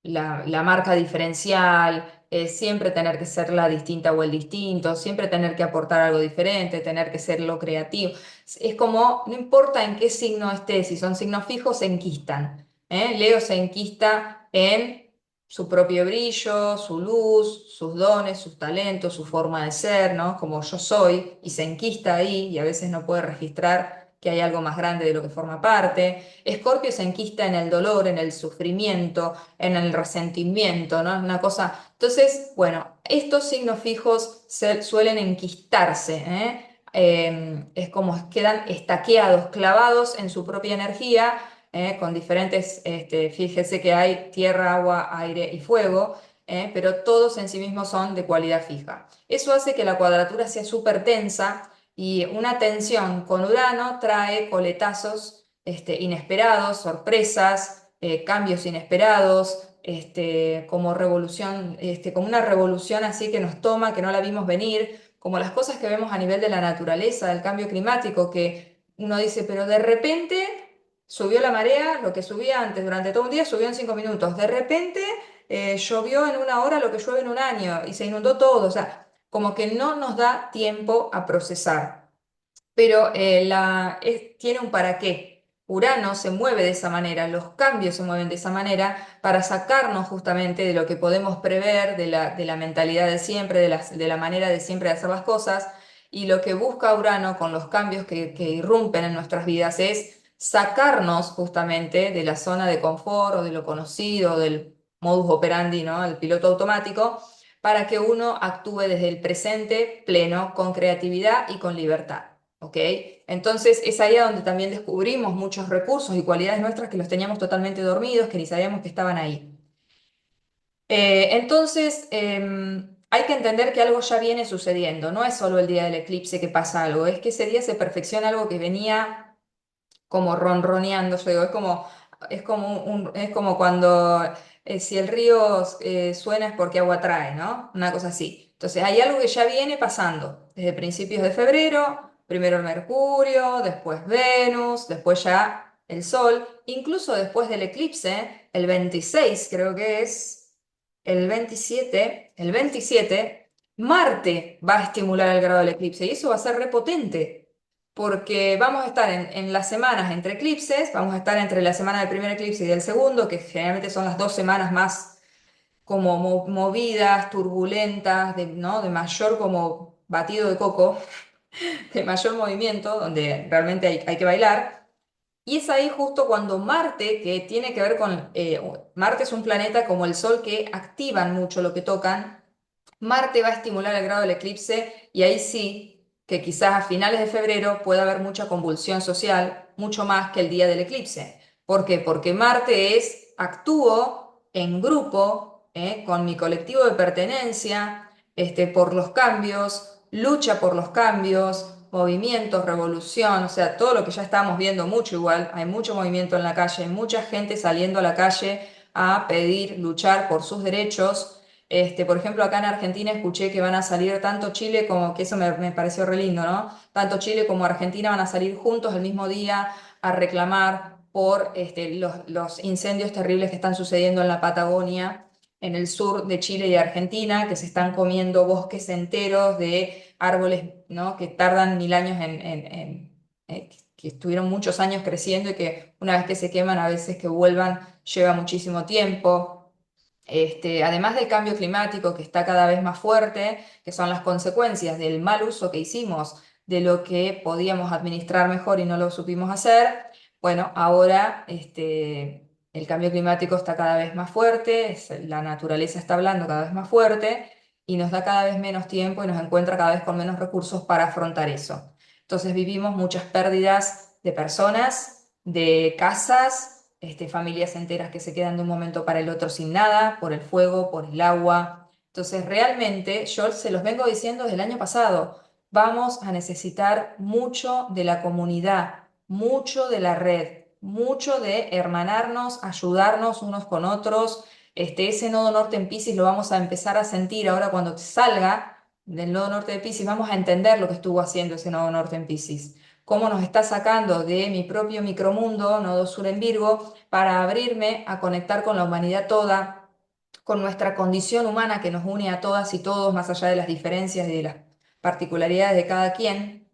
la marca diferencial, siempre tener que ser la distinta o el distinto, siempre tener que aportar algo diferente, tener que ser lo creativo. Es como, no importa en qué signo esté, si son signos fijos, se enquistan. ¿Eh? Leo se enquista en su propio brillo, su luz, sus dones, sus talentos, su forma de ser, ¿no? Como yo soy, y se enquista ahí y a veces no puede registrar que hay algo más grande de lo que forma parte. Escorpio se enquista en el dolor, en el sufrimiento, en el resentimiento, ¿no? Es una cosa. Entonces, bueno, estos signos fijos suelen enquistarse, ¿eh? Es como quedan estaqueados, clavados en su propia energía, con diferentes, fíjese que hay tierra, agua, aire y fuego, pero todos en sí mismos son de cualidad fija. Eso hace que la cuadratura sea súper tensa y una tensión con Urano trae coletazos inesperados, sorpresas, cambios inesperados, como revolución, como una revolución así que nos toma, que no la vimos venir, como las cosas que vemos a nivel de la naturaleza, del cambio climático, que uno dice, pero de repente subió la marea, lo que subía antes durante todo un día subió en 5 minutos, de repente llovió en una hora lo que llueve en un año y se inundó todo, o sea, como que no nos da tiempo a procesar. Pero tiene un para qué. Urano se mueve de esa manera, los cambios se mueven de esa manera para sacarnos justamente de lo que podemos prever, de la mentalidad de siempre, de la manera de siempre de hacer las cosas. Y lo que busca Urano con los cambios que irrumpen en nuestras vidas es sacarnos justamente de la zona de confort o de lo conocido, del modus operandi, ¿no? El piloto automático, para que uno actúe desde el presente pleno, con creatividad y con libertad. ¿Ok? Entonces es ahí a donde también descubrimos muchos recursos y cualidades nuestras que los teníamos totalmente dormidos, que ni sabíamos que estaban ahí. Entonces hay que entender que algo ya viene sucediendo, no es solo el día del eclipse que pasa algo, es que ese día se perfecciona algo que venía como ronroneando, yo digo, es como cuando si el río suena es porque agua trae, ¿no? Una cosa así. Entonces hay algo que ya viene pasando desde principios de febrero, primero el Mercurio, después Venus, después ya el Sol, incluso después del eclipse, el 26 creo que es, el 27 Marte va a estimular el grado del eclipse y eso va a ser repotente porque vamos a estar en las semanas entre eclipses, vamos a estar entre la semana del primer eclipse y del segundo, que generalmente son las 2 semanas más como movidas, turbulentas, ¿no? De mayor como batido de coco, de mayor movimiento, donde realmente hay que bailar. Y es ahí justo cuando Marte, que tiene que ver con, Marte es un planeta como el Sol que activan mucho lo que tocan. Marte va a estimular el grado del eclipse y ahí sí que quizás a finales de febrero pueda haber mucha convulsión social, mucho más que el día del eclipse. ¿Por qué? Porque Marte actúo en grupo, con mi colectivo de pertenencia, por los cambios, lucha por los cambios, movimientos, revolución, o sea, todo lo que ya estábamos viendo mucho igual, hay mucho movimiento en la calle, hay mucha gente saliendo a la calle a pedir, luchar por sus derechos. Por ejemplo, acá en Argentina escuché que van a salir tanto Chile como, que eso me pareció re lindo, ¿no? Tanto Chile como Argentina van a salir juntos el mismo día a reclamar por los incendios terribles que están sucediendo en la Patagonia. en el sur de Chile y Argentina, que se están comiendo bosques enteros de árboles, ¿no? que tardan 1000 años que estuvieron muchos años creciendo y que una vez que se queman, a veces que vuelvan lleva muchísimo tiempo. Además del cambio climático que está cada vez más fuerte, que son las consecuencias del mal uso que hicimos de lo que podíamos administrar mejor y no lo supimos hacer, bueno, ahora el cambio climático está cada vez más fuerte, la naturaleza está hablando cada vez más fuerte y nos da cada vez menos tiempo y nos encuentra cada vez con menos recursos para afrontar eso. Entonces vivimos muchas pérdidas de personas, de casas, familias enteras que se quedan de un momento para el otro sin nada, por el fuego, por el agua. Entonces realmente yo se los vengo diciendo desde el año pasado, vamos a necesitar mucho de la comunidad, mucho de la red, mucho de hermanarnos, ayudarnos unos con otros. Ese nodo norte en Piscis lo vamos a empezar a sentir ahora cuando salga del nodo norte de Piscis, vamos a entender lo que estuvo haciendo ese nodo norte en Piscis, cómo nos está sacando de mi propio micromundo, nodo sur en Virgo, para abrirme a conectar con la humanidad toda, con nuestra condición humana que nos une a todas y todos, más allá de las diferencias y de las particularidades de cada quien.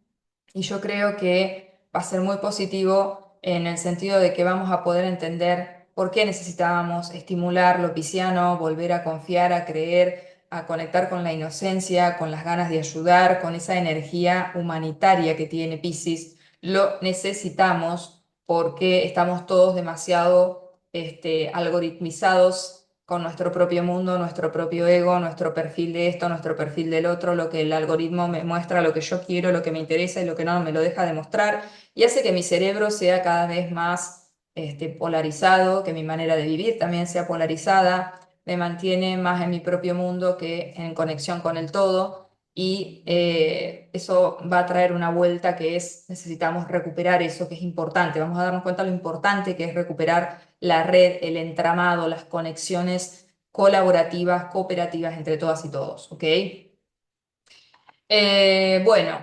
Y yo creo que va a ser muy positivo en el sentido de que vamos a poder entender por qué necesitábamos estimular lo pisciano, volver a confiar, a creer, a conectar con la inocencia, con las ganas de ayudar, con esa energía humanitaria que tiene Piscis. Lo necesitamos porque estamos todos demasiado algoritmizados con nuestro propio mundo, nuestro propio ego, nuestro perfil de esto, nuestro perfil del otro, lo que el algoritmo me muestra, lo que yo quiero, lo que me interesa y lo que no me lo deja de mostrar, y hace que mi cerebro sea cada vez más polarizado, que mi manera de vivir también sea polarizada, me mantiene más en mi propio mundo que en conexión con el todo. Y eso va a traer una vuelta que es, necesitamos recuperar eso que es importante. Vamos a darnos cuenta de lo importante que es recuperar la red, el entramado, las conexiones colaborativas, cooperativas entre todas y todos, ¿ok? Bueno,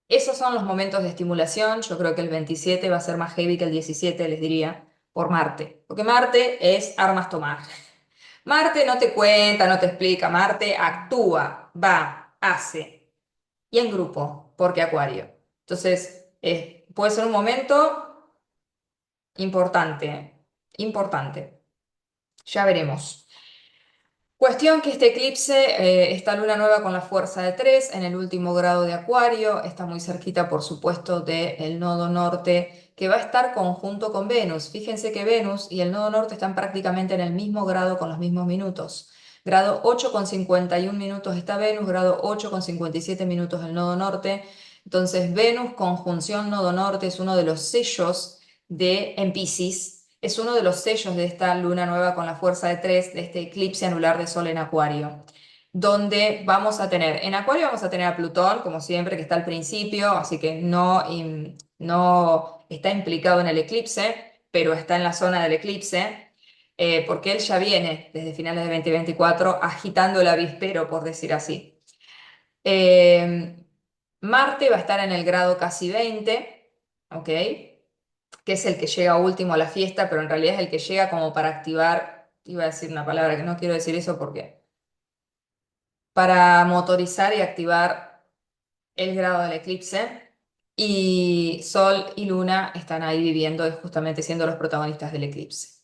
esos son los momentos de estimulación. Yo creo que el 27 va a ser más heavy que el 17, les diría, por Marte, porque Marte es armas tomar. Marte no te cuenta, no te explica, Marte actúa, va, hace, y en grupo, porque Acuario. Entonces, puede ser un momento importante, importante. Ya veremos. Cuestión que este eclipse, esta luna nueva con la fuerza de 3 en el último grado de Acuario, está muy cerquita, por supuesto, del nodo norte, que va a estar conjunto con Venus. Fíjense que Venus y el nodo norte están prácticamente en el mismo grado con los mismos minutos. Grado 8 con 51 minutos está Venus, grado 8 con 57 minutos el nodo norte. Entonces, Venus conjunción nodo norte es uno de los sellos en Piscis, es uno de los sellos de esta luna nueva con la fuerza de 3 de este eclipse anular de Sol en Acuario, donde vamos a tener, en Acuario vamos a tener a Plutón, como siempre, que está al principio, así que no está implicado en el eclipse, pero está en la zona del eclipse, porque él ya viene desde finales de 2024 agitando el avispero, por decir así. Eh, Marte va a estar en el grado casi 20, ¿ok? Que es el que llega último a la fiesta, pero en realidad es el que llega como para activar, iba a decir una palabra que no quiero decir eso porque, para motorizar y activar el grado del eclipse. Y Sol y Luna están ahí viviendo y justamente siendo los protagonistas del eclipse.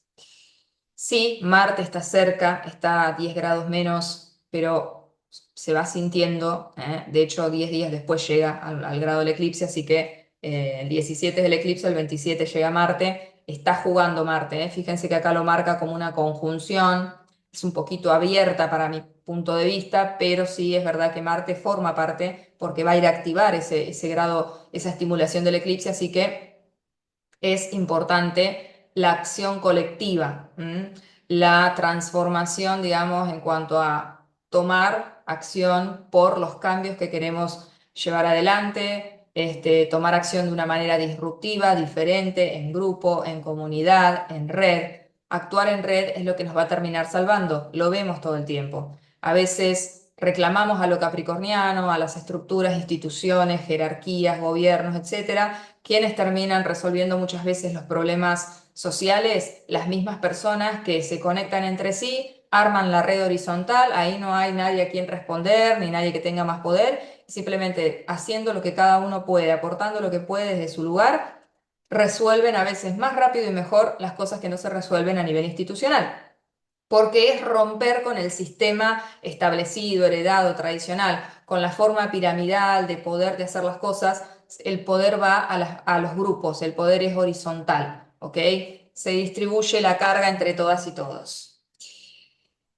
Sí, Marte está cerca, está a 10 grados menos, pero se va sintiendo, ¿eh? De hecho, 10 días después llega al grado del eclipse, así que el 17 es el eclipse, el 27 llega Marte, está jugando Marte, ¿eh? Fíjense que acá lo marca como una conjunción, es un poquito abierta para mi punto de vista, pero sí es verdad que Marte forma parte porque va a ir a activar ese grado, esa estimulación del eclipse, así que es importante la acción colectiva, la transformación, digamos, en cuanto a tomar acción por los cambios que queremos llevar adelante, tomar acción de una manera disruptiva, diferente, en grupo, en comunidad, en red. Actuar en red es lo que nos va a terminar salvando, lo vemos todo el tiempo. A veces reclamamos a lo capricorniano, a las estructuras, instituciones, jerarquías, gobiernos, etcétera, quienes terminan resolviendo muchas veces los problemas sociales, las mismas personas que se conectan entre sí, arman la red horizontal, ahí no hay nadie a quien responder, ni nadie que tenga más poder, simplemente haciendo lo que cada uno puede, aportando lo que puede desde su lugar, resuelven a veces más rápido y mejor las cosas que no se resuelven a nivel institucional, porque es romper con el sistema establecido, heredado, tradicional, con la forma piramidal de poder de hacer las cosas. El poder va a los grupos, el poder es horizontal, ¿ok? Se distribuye la carga entre todas y todos.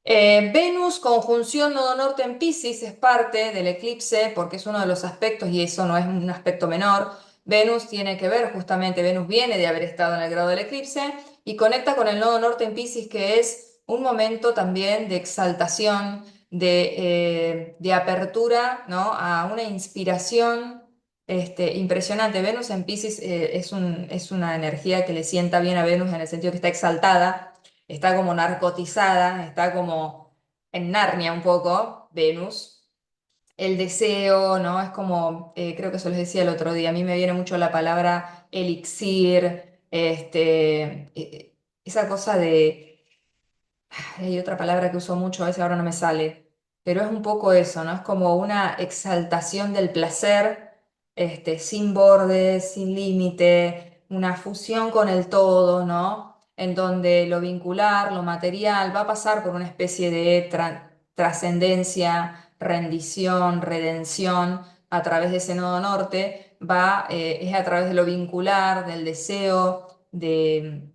Venus, conjunción nodo norte en Piscis, es parte del eclipse porque es uno de los aspectos, y eso no es un aspecto menor. Venus tiene que ver, justamente, Venus viene de haber estado en el grado del eclipse y conecta con el nodo norte en Piscis, que es un momento también de exaltación, de apertura, ¿no? A una inspiración impresionante. Venus en Piscis es una energía que le sienta bien a Venus en el sentido que está exaltada, está como narcotizada, está como en Narnia un poco, Venus. El deseo, ¿no? Es como, creo que eso les decía el otro día, a mí me viene mucho la palabra elixir, esa cosa de, hay otra palabra que uso mucho, a veces ahora no me sale, pero es un poco eso, ¿no? Es como una exaltación del placer, sin bordes, sin límite, una fusión con el todo, ¿no? En donde lo vincular, lo material, va a pasar por una especie de trascendencia, rendición, redención a través de ese nodo norte, es a través de lo vincular, del deseo, de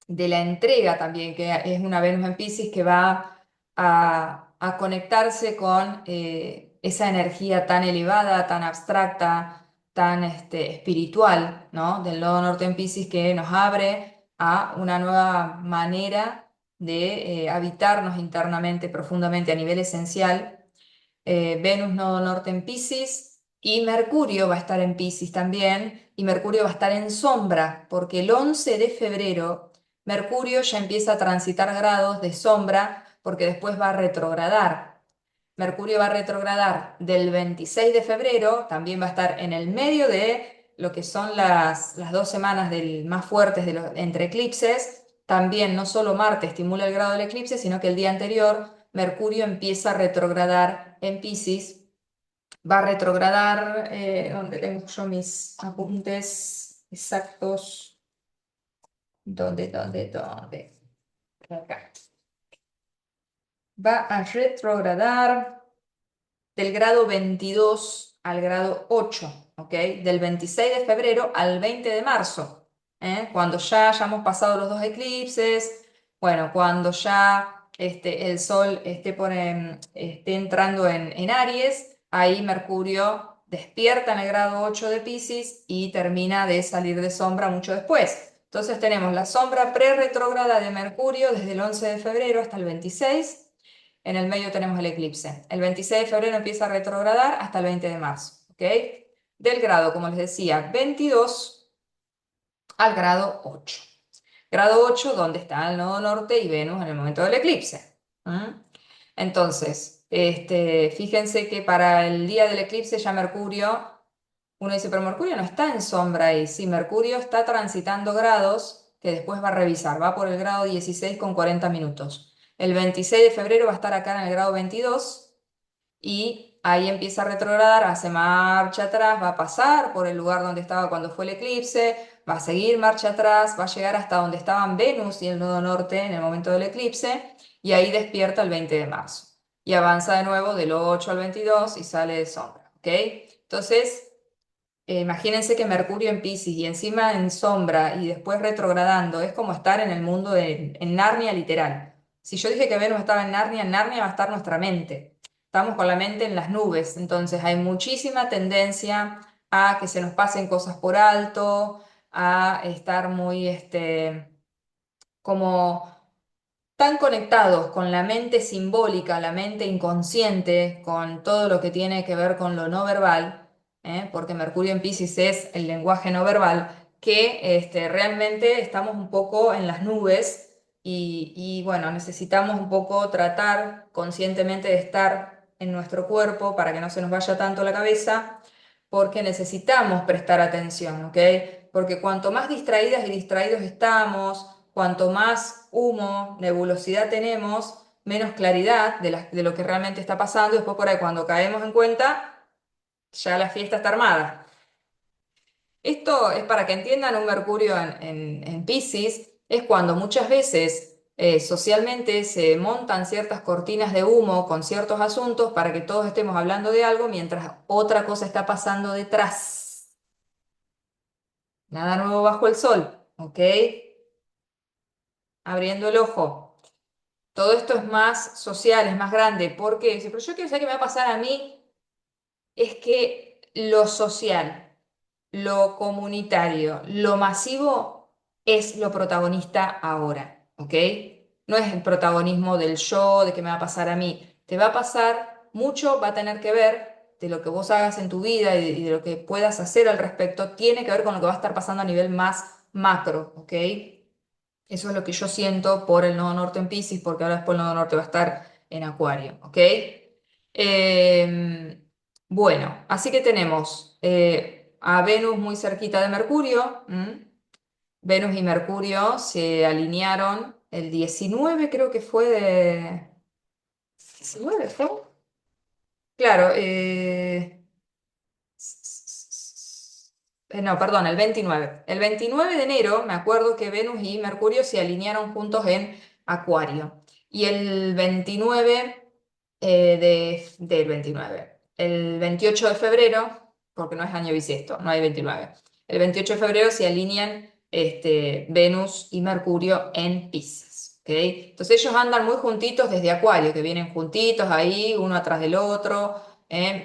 la entrega también, que es una Venus en Piscis que va a conectarse con esa energía tan elevada, tan abstracta, tan espiritual, ¿no? Del nodo norte en Piscis, que nos abre a una nueva manera de habitarnos internamente, profundamente, a nivel esencial. Venus nodo norte en Piscis y Mercurio va a estar en Piscis también, y Mercurio va a estar en sombra, porque el 11 de febrero Mercurio ya empieza a transitar grados de sombra, porque después va a retrogradar. Mercurio va a retrogradar del 26 de febrero, también va a estar en el medio de lo que son las 2 semanas más fuertes entre eclipses. También no solo Marte estimula el grado del eclipse, sino que el día anterior Mercurio empieza a retrogradar en Piscis. Va a retrogradar, donde tengo yo mis apuntes exactos. ¿Dónde? Acá. Va a retrogradar del grado 22 al grado 8, ¿ok? Del 26 de febrero al 20 de marzo, ¿eh? Cuando ya hayamos pasado los 2 eclipses, bueno, cuando ya el Sol esté entrando en Aries, ahí Mercurio despierta en el grado 8 de Piscis y termina de salir de sombra mucho después. Entonces tenemos la sombra pre-retrógrada de Mercurio desde el 11 de febrero hasta el 26. En el medio tenemos el eclipse. El 26 de febrero empieza a retrogradar hasta el 20 de marzo, ¿ok? Del grado, como les decía, 22 al grado 8. Grado 8, donde está el nodo norte y Venus en el momento del eclipse. ¿Mm? Entonces, fíjense que para el día del eclipse ya Mercurio, uno dice, pero Mercurio no está en sombra ahí. Sí, Mercurio está transitando grados que después va a revisar. Va por el grado 16 con 40 minutos. El 26 de febrero va a estar acá en el grado 22 y ahí empieza a retrogradar, hace marcha atrás, va a pasar por el lugar donde estaba cuando fue el eclipse, va a seguir marcha atrás, va a llegar hasta donde estaban Venus y el nodo norte en el momento del eclipse y ahí despierta el 20 de marzo. Y avanza de nuevo del 8 al 22 y sale de sombra, ¿ok? Entonces, imagínense que Mercurio en Piscis y encima en sombra y después retrogradando, es como estar en el mundo en Narnia literal. Si yo dije que Venus estaba en Narnia va a estar nuestra mente. Estamos con la mente en las nubes, entonces hay muchísima tendencia a que se nos pasen cosas por alto, a estar muy, como tan conectados con la mente simbólica, la mente inconsciente, con todo lo que tiene que ver con lo no verbal, porque Mercurio en Piscis es el lenguaje no verbal, que realmente estamos un poco en las nubes y bueno, necesitamos un poco tratar conscientemente de estar en nuestro cuerpo para que no se nos vaya tanto la cabeza, porque necesitamos prestar atención, ¿ok? porque cuanto más distraídas y distraídos estamos, cuanto más humo, nebulosidad tenemos, menos claridad de lo que realmente está pasando, y después por ahí cuando caemos en cuenta, ya la fiesta está armada. Esto es para que entiendan un Mercurio en Piscis, es cuando muchas veces socialmente se montan ciertas cortinas de humo con ciertos asuntos para que todos estemos hablando de algo mientras otra cosa está pasando detrás. Nada nuevo bajo el sol, ¿ok? Abriendo el ojo. Todo esto es más social, es más grande. ¿Por qué? Dice, pero yo quiero saber qué me va a pasar a mí. Es que lo social, lo comunitario, lo masivo es lo protagonista ahora, ¿ok? No es el protagonismo del yo, de qué me va a pasar a mí. Te va a pasar mucho, va a tener que ver de lo que vos hagas en tu vida y de lo que puedas hacer al respecto, tiene que ver con lo que va a estar pasando a nivel más macro, ¿ok? Eso es lo que yo siento por el nodo norte en Piscis, porque ahora después el nodo norte va a estar en Acuario, ¿ok? Bueno, así que tenemos a Venus muy cerquita de Mercurio. Venus y Mercurio se alinearon el 19, creo que fue de... ¿19 fue? Claro, no, perdón, el 29. El 29 de enero me acuerdo que Venus y Mercurio se alinearon juntos en Acuario. Y el 29 del 29. El 28 de febrero, porque no es año bisiesto, no hay 29. El 28 de febrero se alinean Venus y Mercurio en Piscis. ¿Ok? Entonces ellos andan muy juntitos desde Acuario, que vienen juntitos ahí, uno atrás del otro.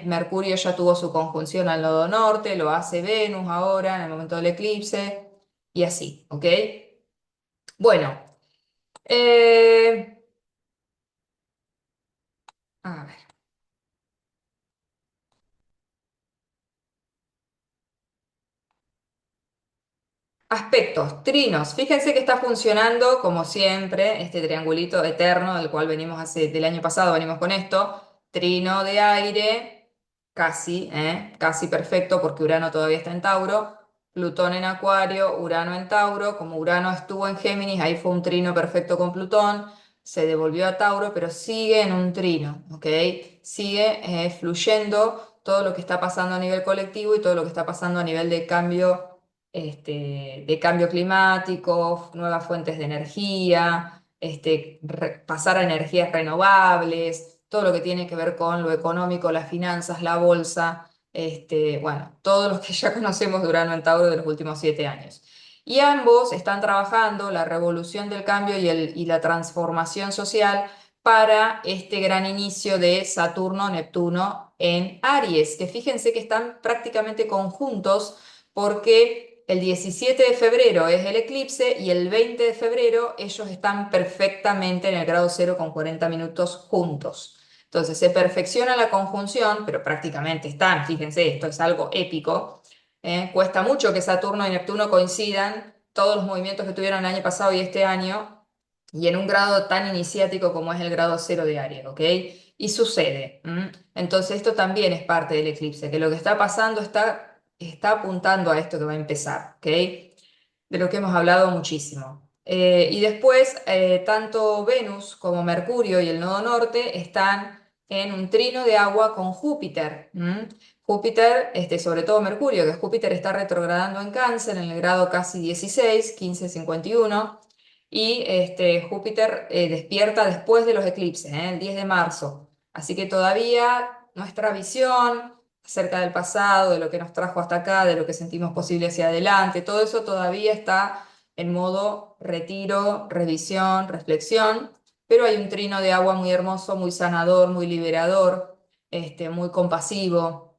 Mercurio ya tuvo su conjunción al nodo norte, lo hace Venus ahora en el momento del eclipse, y así, ¿ok? Bueno, eh, a ver. Aspectos, trinos. Fíjense que está funcionando como siempre este triangulito eterno del cual venimos del año pasado, venimos con esto. Trino de aire, casi perfecto porque Urano todavía está en Tauro. Plutón en Acuario, Urano en Tauro. Como Urano estuvo en Géminis, ahí fue un trino perfecto con Plutón. Se devolvió a Tauro, pero sigue en un trino, ¿ok? Sigue fluyendo todo lo que está pasando a nivel colectivo y todo lo que está pasando a nivel de cambio climático, nuevas fuentes de energía, pasar a energías renovables, todo lo que tiene que ver con lo económico, las finanzas, la bolsa, bueno, todo lo que ya conocemos de Urano en Tauro de los últimos 7 años. Y ambos están trabajando la revolución del cambio y la transformación social para este gran inicio de Saturno-Neptuno en Aries, que fíjense que están prácticamente conjuntos porque el 17 de febrero es el eclipse y el 20 de febrero ellos están perfectamente en el grado cero con 40 minutos juntos. Entonces se perfecciona la conjunción, pero prácticamente están, fíjense, esto es algo épico. Cuesta mucho que Saturno y Neptuno coincidan, todos los movimientos que tuvieron el año pasado y este año, y en un grado tan iniciático como es el grado cero de Aries, ¿ok? Y sucede. Entonces esto también es parte del eclipse, que lo que está pasando está apuntando a esto que va a empezar, ¿ok? De lo que hemos hablado muchísimo. Y después, tanto Venus como Mercurio y el nodo norte están en un trino de agua con Júpiter. Júpiter, sobre todo Mercurio, que Júpiter está retrogradando en Cáncer en el grado casi 16, 15,51, y Júpiter despierta después de los eclipses, el 10 de marzo. Así que todavía nuestra visión acerca del pasado, de lo que nos trajo hasta acá, de lo que sentimos posible hacia adelante, todo eso todavía está en modo retiro, revisión, reflexión, pero hay un trino de agua muy hermoso, muy sanador, muy liberador, muy compasivo,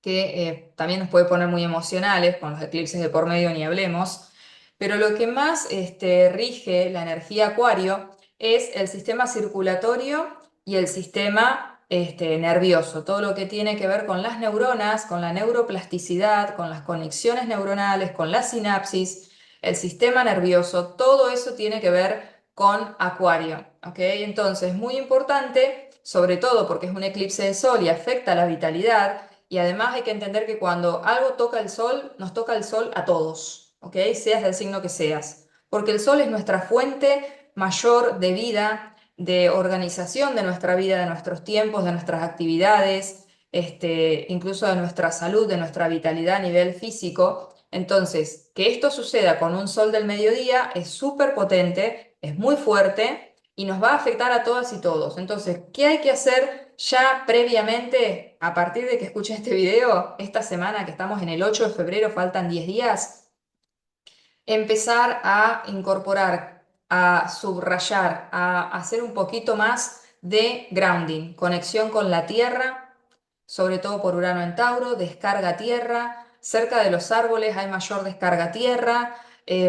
que también nos puede poner muy emocionales, con los eclipses de por medio ni hablemos, pero lo que más rige la energía acuario es el sistema circulatorio y el sistema nervioso, todo lo que tiene que ver con las neuronas, con la neuroplasticidad, con las conexiones neuronales, con la sinapsis, el sistema nervioso, todo eso tiene que ver con acuario, ¿ok? Entonces, muy importante, sobre todo porque es un eclipse de sol y afecta la vitalidad, Y además hay que entender que cuando algo toca el sol, nos toca el sol a todos, ¿ok? Seas del signo que seas. Porque el sol es nuestra fuente mayor de vida, de organización de nuestra vida, de nuestros tiempos, de nuestras actividades, incluso de nuestra salud, de nuestra vitalidad a nivel físico. Entonces, que esto suceda con un sol del mediodía es súper potente, es muy fuerte y nos va a afectar a todas y todos. Entonces, ¿qué hay que hacer ya previamente, a partir de que escuche este video, esta semana que estamos en el 8 de febrero, faltan 10 días? Empezar a incorporar, a subrayar, a hacer un poquito más de grounding, conexión con la tierra, sobre todo por Urano en Tauro, descarga tierra, cerca de los árboles hay mayor descarga tierra,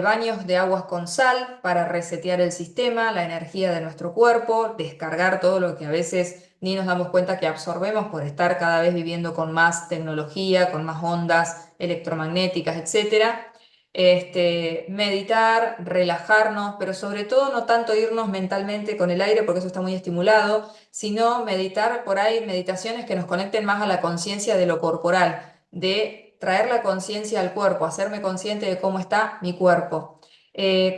baños de aguas con sal para resetear el sistema, la energía de nuestro cuerpo, descargar todo lo que a veces ni nos damos cuenta que absorbemos por estar cada vez viviendo con más tecnología, con más ondas electromagnéticas, etcétera. Meditar, relajarnos, pero sobre todo no tanto irnos mentalmente con el aire, porque eso está muy estimulado, sino meditar por ahí, meditaciones que nos conecten más a la conciencia de lo corporal, de traer la conciencia al cuerpo, hacerme consciente de cómo está mi cuerpo.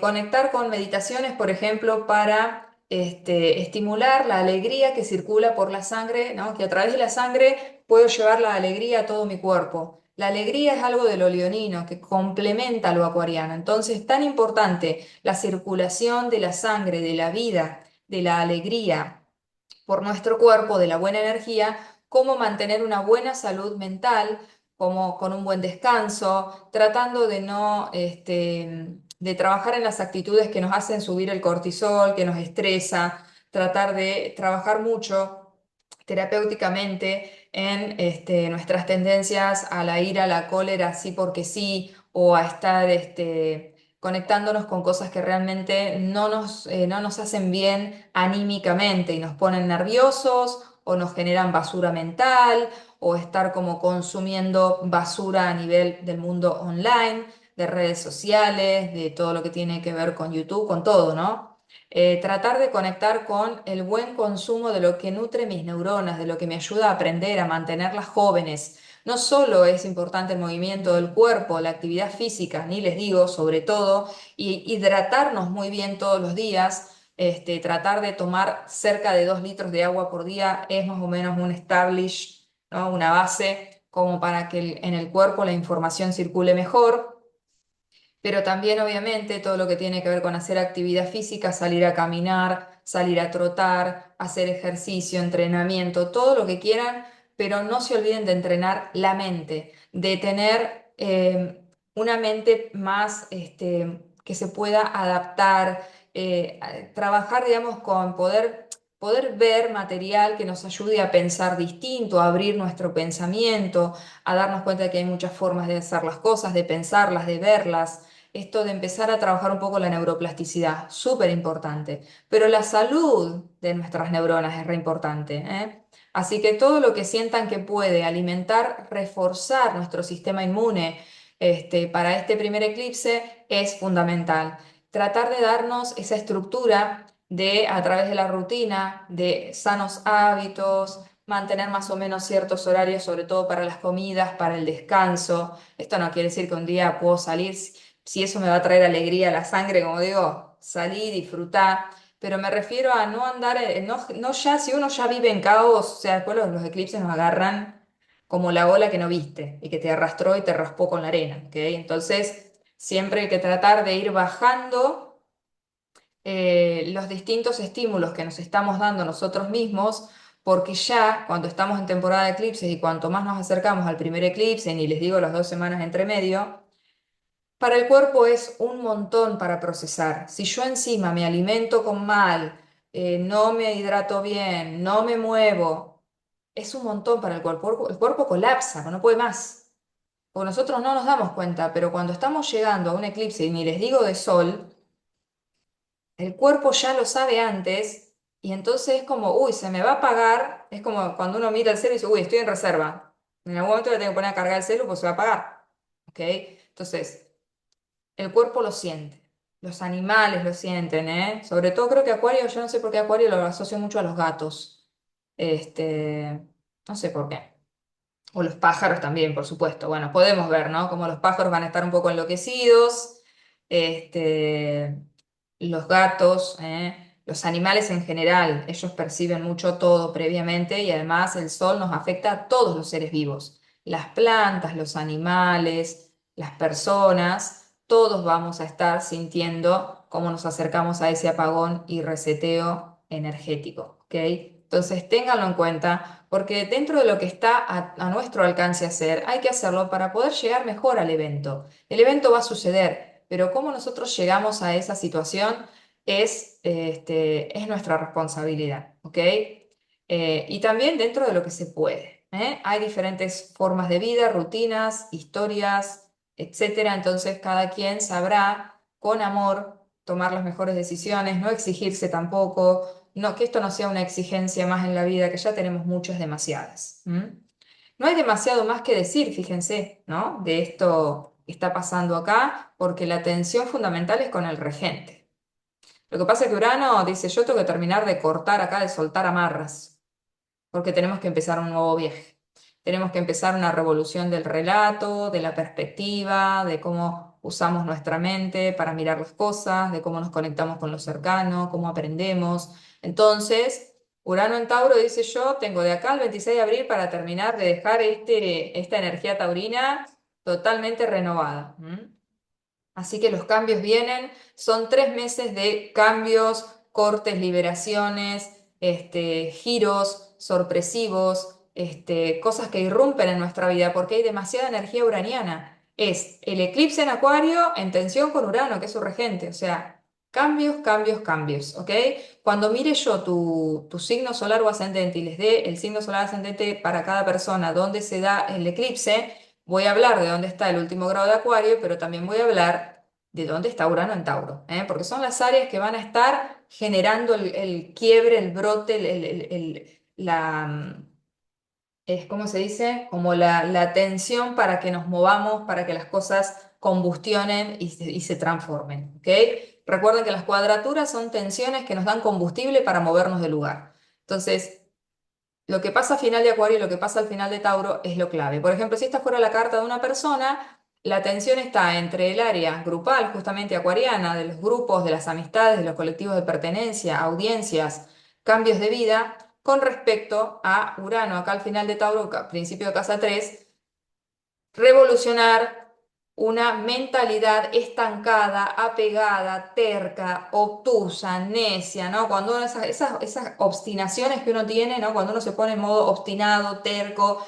Conectar con meditaciones, por ejemplo, para estimular la alegría que circula por la sangre, ¿no? Que a través de la sangre puedo llevar la alegría a todo mi cuerpo. La alegría es algo de lo leonino que complementa lo acuariano. Entonces, tan importante la circulación de la sangre, de la vida, de la alegría por nuestro cuerpo, de la buena energía, como mantener una buena salud mental, como con un buen descanso, tratando de no, de trabajar en las actitudes que nos hacen subir el cortisol, que nos estresa, tratar de trabajar mucho terapéuticamente en nuestras tendencias a la ira, a la cólera, sí porque sí, o a estar conectándonos con cosas que realmente no nos hacen bien anímicamente y nos ponen nerviosos o nos generan basura mental o estar como consumiendo basura a nivel del mundo online, de redes sociales, de todo lo que tiene que ver con YouTube, con todo, ¿no? Tratar de conectar con el buen consumo de lo que nutre mis neuronas, de lo que me ayuda a aprender, a mantenerlas jóvenes. No solo es importante el movimiento del cuerpo, la actividad física, ni les digo, sobre todo, hidratarnos muy bien todos los días, tratar de tomar cerca de 2 litros de agua por día es más o menos un establish, ¿no? Una base como para que en el cuerpo la información circule mejor. Pero también obviamente todo lo que tiene que ver con hacer actividad física, salir a caminar, salir a trotar, hacer ejercicio, entrenamiento, todo lo que quieran, pero no se olviden de entrenar la mente, de tener una mente más que se pueda adaptar, trabajar, digamos, con poder ver material que nos ayude a pensar distinto, a abrir nuestro pensamiento, a darnos cuenta de que hay muchas formas de hacer las cosas, de pensarlas, de verlas, esto de empezar a trabajar un poco la neuroplasticidad, súper importante. Pero la salud de nuestras neuronas es re importante, ¿eh? Así que todo lo que sientan que puede alimentar, reforzar nuestro sistema inmune, para este primer eclipse es fundamental. Tratar de darnos esa estructura de, a través de la rutina, de sanos hábitos, mantener más o menos ciertos horarios, sobre todo para las comidas, para el descanso. Esto no quiere decir que un día puedo salir si eso me va a traer alegría a la sangre, como digo, salí, disfrutar, pero me refiero a no andar, no ya, si uno ya vive en caos, o sea, después los eclipses nos agarran como la ola que no viste y que te arrastró y te raspó con la arena, ¿ok? Entonces, siempre hay que tratar de ir bajando los distintos estímulos que nos estamos dando nosotros mismos, porque ya cuando estamos en temporada de eclipses y cuanto más nos acercamos al primer eclipse, y les digo las 2 semanas entre medio, para el cuerpo es un montón para procesar. Si yo encima me alimento con mal, no me hidrato bien, no me muevo, es un montón para el cuerpo. El cuerpo colapsa, no puede más. Porque nosotros no nos damos cuenta, pero cuando estamos llegando a un eclipse, y ni les digo de sol, el cuerpo ya lo sabe antes y entonces es como, uy, se me va a apagar. Es como cuando uno mira el celu y dice, uy, estoy en reserva. En algún momento le tengo que poner a cargar el celu, pues se va a apagar. ¿Ok? Entonces, el cuerpo lo siente, los animales lo sienten, ¿eh? Sobre todo creo que Acuario, yo no sé por qué Acuario lo asocio mucho a los gatos. No sé por qué. O los pájaros también, por supuesto. Bueno, podemos ver, ¿no? Como los pájaros van a estar un poco enloquecidos, este, los gatos, los animales en general, ellos perciben mucho todo previamente y además el sol nos afecta a todos los seres vivos. Las plantas, los animales, las personas, todos vamos a estar sintiendo cómo nos acercamos a ese apagón y reseteo energético, ¿ok? Entonces, ténganlo en cuenta, porque dentro de lo que está a nuestro alcance hacer, hay que hacerlo para poder llegar mejor al evento. El evento va a suceder, pero cómo nosotros llegamos a esa situación es nuestra responsabilidad, ¿ok? Y también dentro de lo que se puede, ¿eh? Hay diferentes formas de vida, rutinas, historias, etcétera. Entonces, cada quien sabrá con amor tomar las mejores decisiones, no exigirse tampoco, no, que esto no sea una exigencia más en la vida, que ya tenemos muchas, demasiadas. ¿M? No hay demasiado más que decir, fíjense, ¿no? De esto que está pasando acá, porque la tensión fundamental es con el regente. Lo que pasa es que Urano dice, yo tengo que terminar de cortar acá, de soltar amarras porque tenemos que empezar un nuevo viaje. Tenemos que empezar una revolución del relato, de la perspectiva, de cómo usamos nuestra mente para mirar las cosas, de cómo nos conectamos con lo cercano, cómo aprendemos. Entonces, Urano en Tauro dice yo, tengo de acá al 26 de abril para terminar de dejar esta energía taurina totalmente renovada. ¿M? Así que los cambios vienen, son 3 meses de cambios, cortes, liberaciones, giros sorpresivos, cosas que irrumpen en nuestra vida porque hay demasiada energía uraniana. Es el eclipse en Acuario en tensión con Urano, que es su regente, o sea, cambios, cambios, cambios, ¿ok? Cuando mire yo tu signo solar o ascendente y les dé el signo solar ascendente para cada persona, donde se da el eclipse, voy a hablar de dónde está el último grado de Acuario, pero también voy a hablar de dónde está Urano en Tauro, ¿eh? Porque son las áreas que van a estar generando el quiebre, el brote, ¿cómo se dice? Como la tensión para que nos movamos, para que las cosas combustionen y se transformen, ¿ok? Recuerden que las cuadraturas son tensiones que nos dan combustible para movernos del lugar. Entonces, lo que pasa al final de Acuario y lo que pasa al final de Tauro es lo clave. Por ejemplo, si esta fuera la carta de una persona, la tensión está entre el área grupal, justamente acuariana, de los grupos, de las amistades, de los colectivos de pertenencia, audiencias, cambios de vida, con respecto a Urano, acá al final de Tauro, principio de casa 3 revolucionar una mentalidad estancada, apegada, terca, obtusa, necia, ¿no? Cuando esas obstinaciones que uno tiene, ¿no? Cuando uno se pone en modo obstinado, terco,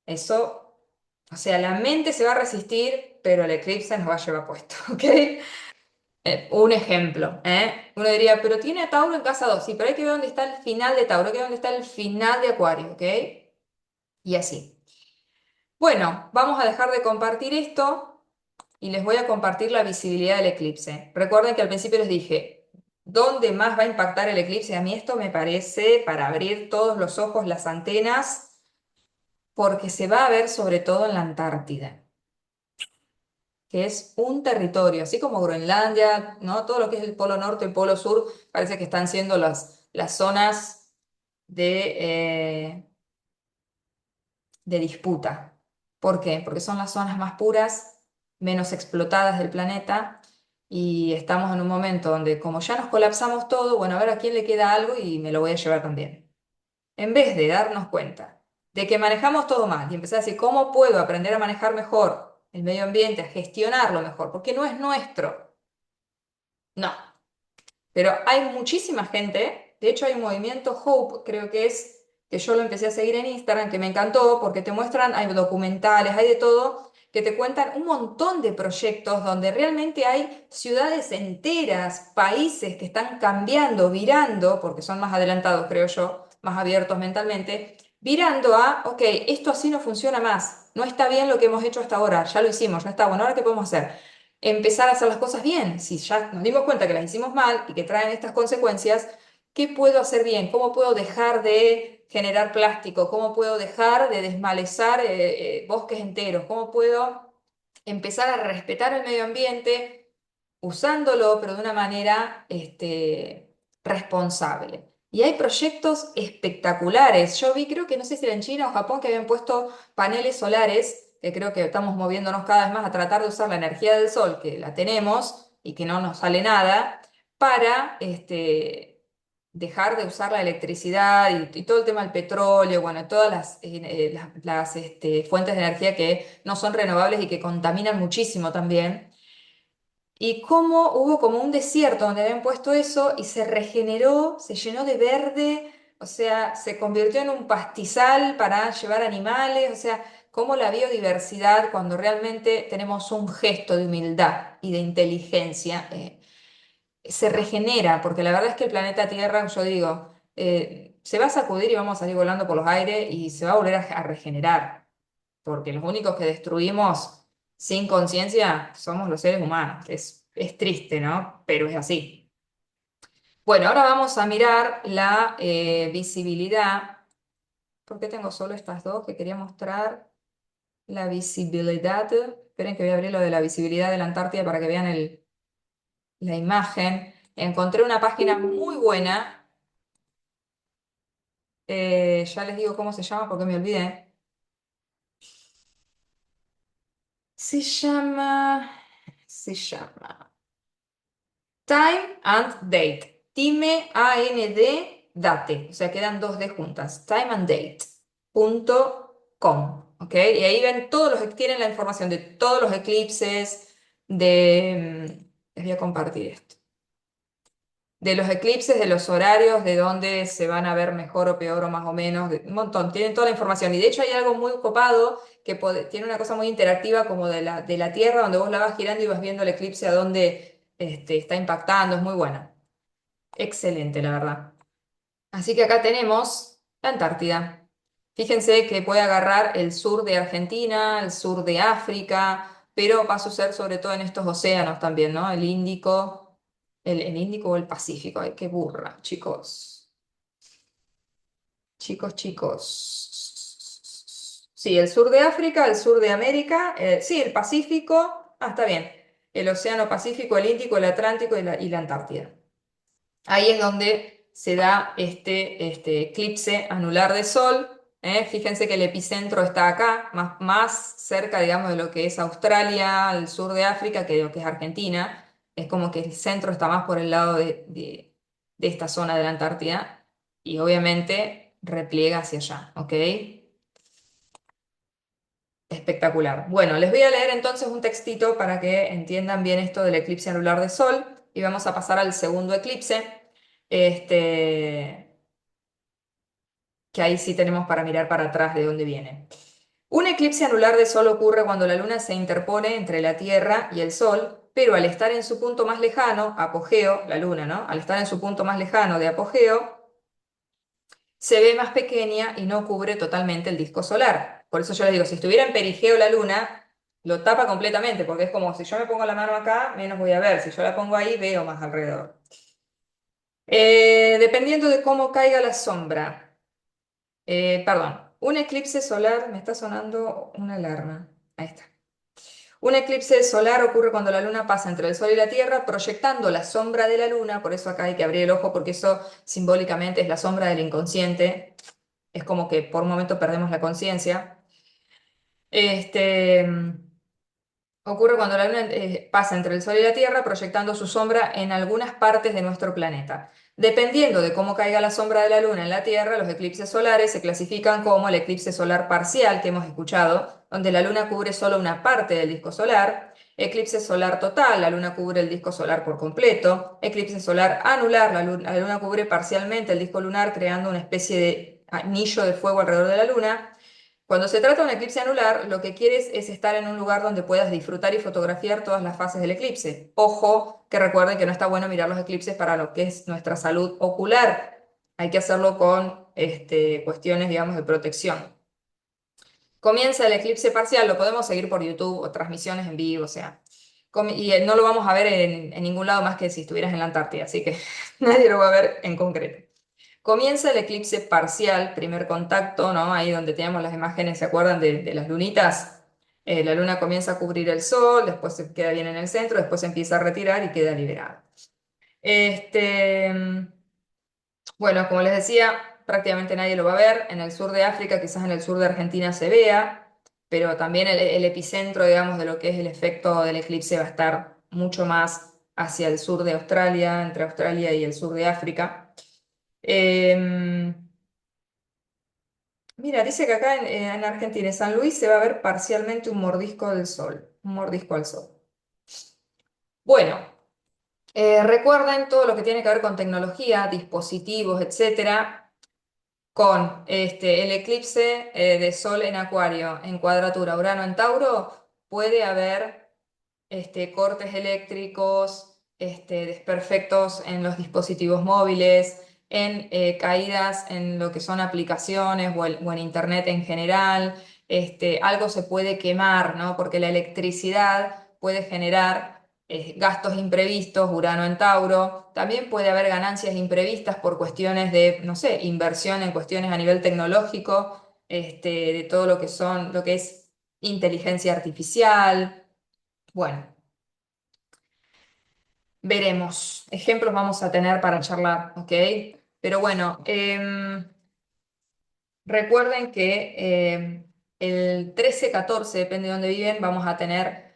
eso, o sea, la mente se va a resistir, pero el eclipse nos va a llevar puesto, ¿ok? Un ejemplo, ¿eh? Uno diría, pero tiene a Tauro en casa 2, sí, pero hay que ver dónde está el final de Tauro, hay que ver dónde está el final de Acuario, ¿ok? Y así. Bueno, vamos a dejar de compartir esto y les voy a compartir la visibilidad del eclipse. Recuerden que al principio les dije, ¿dónde más va a impactar el eclipse? A mí esto me parece para abrir todos los ojos, las antenas, porque se va a ver sobre todo en la Antártida, que es un territorio, así como Groenlandia, ¿no? Todo lo que es el polo norte, el polo sur, parece que están siendo las zonas de disputa. ¿Por qué? Porque son las zonas más puras, menos explotadas del planeta y estamos en un momento donde como ya nos colapsamos todo, bueno, a ver a quién le queda algo y me lo voy a llevar también. En vez de darnos cuenta de que manejamos todo mal y empezar a decir, ¿cómo puedo aprender a manejar mejor el medio ambiente, a gestionarlo mejor? Porque no es nuestro. No, pero hay muchísima gente, de hecho hay un movimiento Hope, creo que es, que yo lo empecé a seguir en Instagram, que me encantó porque te muestran, hay documentales, hay de todo, que te cuentan un montón de proyectos donde realmente hay ciudades enteras, países que están cambiando, virando, porque son más adelantados, creo yo, más abiertos mentalmente, virando a, ok, esto así no funciona más, no está bien lo que hemos hecho hasta ahora, ya lo hicimos, ya está, bueno, ahora ¿qué podemos hacer? Empezar a hacer las cosas bien. Si ya nos dimos cuenta que las hicimos mal y que traen estas consecuencias, ¿qué puedo hacer bien? ¿Cómo puedo dejar de generar plástico? ¿Cómo puedo dejar de desmalezar bosques enteros? ¿Cómo puedo empezar a respetar el medio ambiente usándolo, pero de una manera responsable? Y hay proyectos espectaculares. Yo vi, creo que no sé si era en China o Japón, que habían puesto paneles solares, que creo que estamos moviéndonos cada vez más a tratar de usar la energía del sol, que la tenemos y que no nos sale nada, para dejar de usar la electricidad y todo el tema del petróleo, bueno, todas las fuentes de energía que no son renovables y que contaminan muchísimo también. Y cómo hubo como un desierto donde habían puesto eso y se regeneró, se llenó de verde, o sea, se convirtió en un pastizal para llevar animales, o sea, cómo la biodiversidad, cuando realmente tenemos un gesto de humildad y de inteligencia, se regenera, porque la verdad es que el planeta Tierra, yo digo, se va a sacudir y vamos a salir volando por los aires y se va a volver a regenerar, porque los únicos que destruimos sin conciencia somos los seres humanos. Es triste, ¿no? Pero es así. Bueno, ahora vamos a mirar la visibilidad. ¿Por qué tengo solo estas dos que quería mostrar? La visibilidad. Esperen que voy a abrir lo de la visibilidad de la Antártida para que vean la imagen. Encontré una página muy buena. Ya les digo cómo se llama porque me olvidé. Se llama... Se llama... Time and Date. Time, A-N-D, date. O sea, quedan dos D juntas. Timeanddate.com. ¿Ok? Y ahí ven todos tienen la información de todos los eclipses, les voy a compartir esto. De los eclipses, de los horarios, de dónde se van a ver mejor o peor o más o menos, un montón, tienen toda la información. Y de hecho hay algo muy copado que tiene una cosa muy interactiva como de la Tierra, donde vos la vas girando y vas viendo el eclipse a dónde está impactando, es muy buena. Excelente, la verdad. Así que acá tenemos la Antártida. Fíjense que puede agarrar el sur de Argentina, el sur de África, pero va a suceder sobre todo en estos océanos también, ¿no? El Índico, el Índico o el Pacífico. Ay, qué burra, chicos. Chicos, chicos. Sí, el sur de África, el sur de América, sí, el Pacífico. Ah, está bien. El Océano Pacífico, el Índico, el Atlántico y la Antártida. Ahí es donde se da este eclipse anular de sol. Fíjense que el epicentro está acá, más cerca, digamos, de lo que es Australia, el sur de África, que de lo que es Argentina. Es como que el centro está más por el lado de esta zona de la Antártida y obviamente repliega hacia allá, ¿ok? Espectacular. Bueno, les voy a leer entonces un textito para que entiendan bien esto del eclipse anular de sol y vamos a pasar al segundo eclipse. Este, que ahí sí tenemos para mirar para atrás de dónde viene. Un eclipse anular de Sol ocurre cuando la Luna se interpone entre la Tierra y el Sol, pero al estar en su punto más lejano, apogeo, la Luna, ¿no? Al estar en su punto más lejano de apogeo, se ve más pequeña y no cubre totalmente el disco solar. Por eso yo les digo, si estuviera en perigeo la Luna, lo tapa completamente, porque es como si yo me pongo la mano acá, menos voy a ver. Si yo la pongo ahí, veo más alrededor. Dependiendo de cómo caiga la sombra. Perdón, un eclipse solar, me está sonando una alarma. Ahí está. Un eclipse solar ocurre cuando la luna pasa entre el sol y la tierra, proyectando la sombra de la luna, por eso acá hay que abrir el ojo, porque eso simbólicamente es la sombra del inconsciente, es como que por un momento perdemos la conciencia. Este, Ocurre cuando la Luna pasa entre el Sol y la Tierra, proyectando su sombra en algunas partes de nuestro planeta. Dependiendo de cómo caiga la sombra de la Luna en la Tierra, los eclipses solares se clasifican como el eclipse solar parcial que hemos escuchado, donde la Luna cubre solo una parte del disco solar; eclipse solar total, la Luna cubre el disco solar por completo; eclipse solar anular, la Luna cubre parcialmente el disco lunar, creando una especie de anillo de fuego alrededor de la Luna. Cuando se trata de un eclipse anular, lo que quieres es estar en un lugar donde puedas disfrutar y fotografiar todas las fases del eclipse. Ojo, que recuerden que no está bueno mirar los eclipses para lo que es nuestra salud ocular. Hay que hacerlo con cuestiones, digamos, de protección. Comienza el eclipse parcial, lo podemos seguir por YouTube o transmisiones en vivo, o sea. Y no lo vamos a ver en ningún lado más que si estuvieras en la Antártida, así que nadie lo va a ver en concreto. Comienza el eclipse parcial, primer contacto, ¿no? Ahí donde teníamos las imágenes, ¿se acuerdan de las lunitas? La luna comienza a cubrir el sol, después se queda bien en el centro, después se empieza a retirar y queda liberada. Este, Bueno, como les decía, prácticamente nadie lo va a ver. En el sur de África, quizás en el sur de Argentina se vea, pero también el epicentro, digamos, de lo que es el efecto del eclipse va a estar mucho más hacia el sur de Australia, entre Australia y el sur de África. Em, Mira, dice que acá en Argentina, en San Luis, se va a ver parcialmente un mordisco del sol, un mordisco al sol. Bueno, recuerden todo lo que tiene que ver con tecnología, dispositivos, etcétera, con el eclipse de Sol en Acuario, en cuadratura Urano en Tauro, puede haber cortes eléctricos, desperfectos en los dispositivos móviles, en caídas en lo que son aplicaciones o en Internet en general. Algo se puede quemar, ¿no? Porque la electricidad puede generar gastos imprevistos, Urano en Tauro. También puede haber ganancias imprevistas por cuestiones de, no sé, inversión en cuestiones a nivel tecnológico, de todo lo que es inteligencia artificial. Bueno, veremos. Ejemplos vamos a tener para charlar, ¿ok? Pero bueno, recuerden que el 13-14, depende de dónde viven, vamos a tener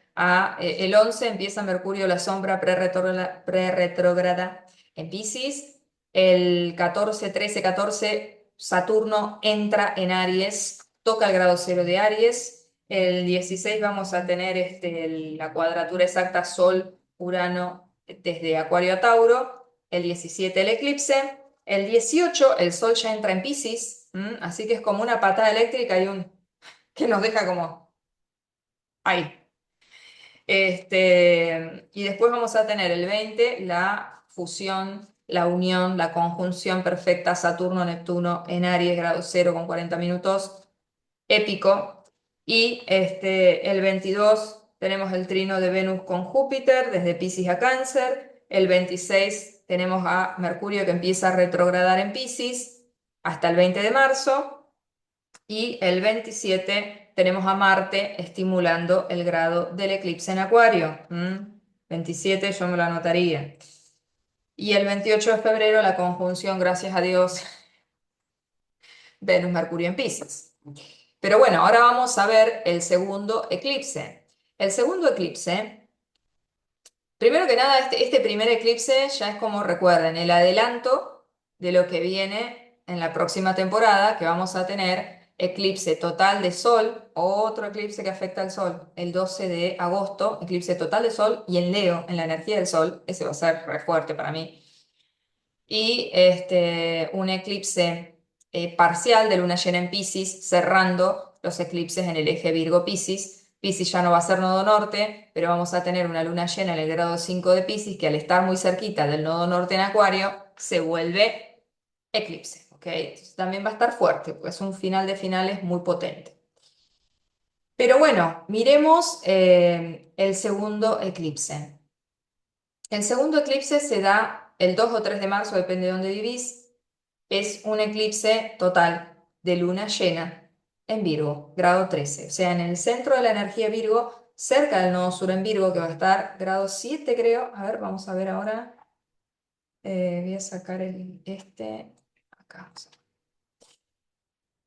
el 11 empieza Mercurio la sombra pre-retrógrada en Piscis. El 14, 13, 14, Saturno entra en Aries, toca el grado cero de Aries. El 16 vamos a tener la cuadratura exacta Sol-Urano desde Acuario a Tauro. El 17 el eclipse. El 18 el Sol ya entra en Piscis, así que es como una patada eléctrica que nos deja como ahí. Y después vamos a tener el 20 la fusión, la unión, la conjunción perfecta Saturno-Neptuno en Aries, grado cero con 40 minutos, épico. Y el 22 tenemos el trino de Venus con Júpiter, desde Piscis a Cáncer. El 26 tenemos a Mercurio que empieza a retrogradar en Piscis hasta el 20 de marzo. Y el 27 tenemos a Marte estimulando el grado del eclipse en Acuario. 27 yo me lo anotaría. Y el 28 de febrero la conjunción, gracias a Dios, Venus-Mercurio en Piscis. Pero bueno, ahora vamos a ver el segundo eclipse. El segundo eclipse, primero que nada, este primer eclipse ya es como recuerden, el adelanto de lo que viene en la próxima temporada, que vamos a tener eclipse total de Sol, otro eclipse que afecta al Sol, el 12 de agosto, eclipse total de Sol y en Leo, en la energía del Sol, ese va a ser re fuerte para mí. Y un eclipse parcial de luna llena en Piscis, cerrando los eclipses en el eje Virgo-Piscis. Piscis ya no va a ser nodo norte, pero vamos a tener una luna llena en el grado 5 de Piscis que al estar muy cerquita del nodo norte en Acuario se vuelve eclipse, ¿ok? Entonces también va a estar fuerte, porque es un final de finales muy potente. Pero bueno, miremos el segundo eclipse. El segundo eclipse se da el 2 o 3 de marzo, depende de dónde vivís. Es un eclipse total de luna llena en Virgo, grado 13. O sea, en el centro de la energía Virgo, cerca del nodo sur en Virgo, que va a estar grado 7, creo. A ver, vamos a ver ahora. Voy a sacar acá.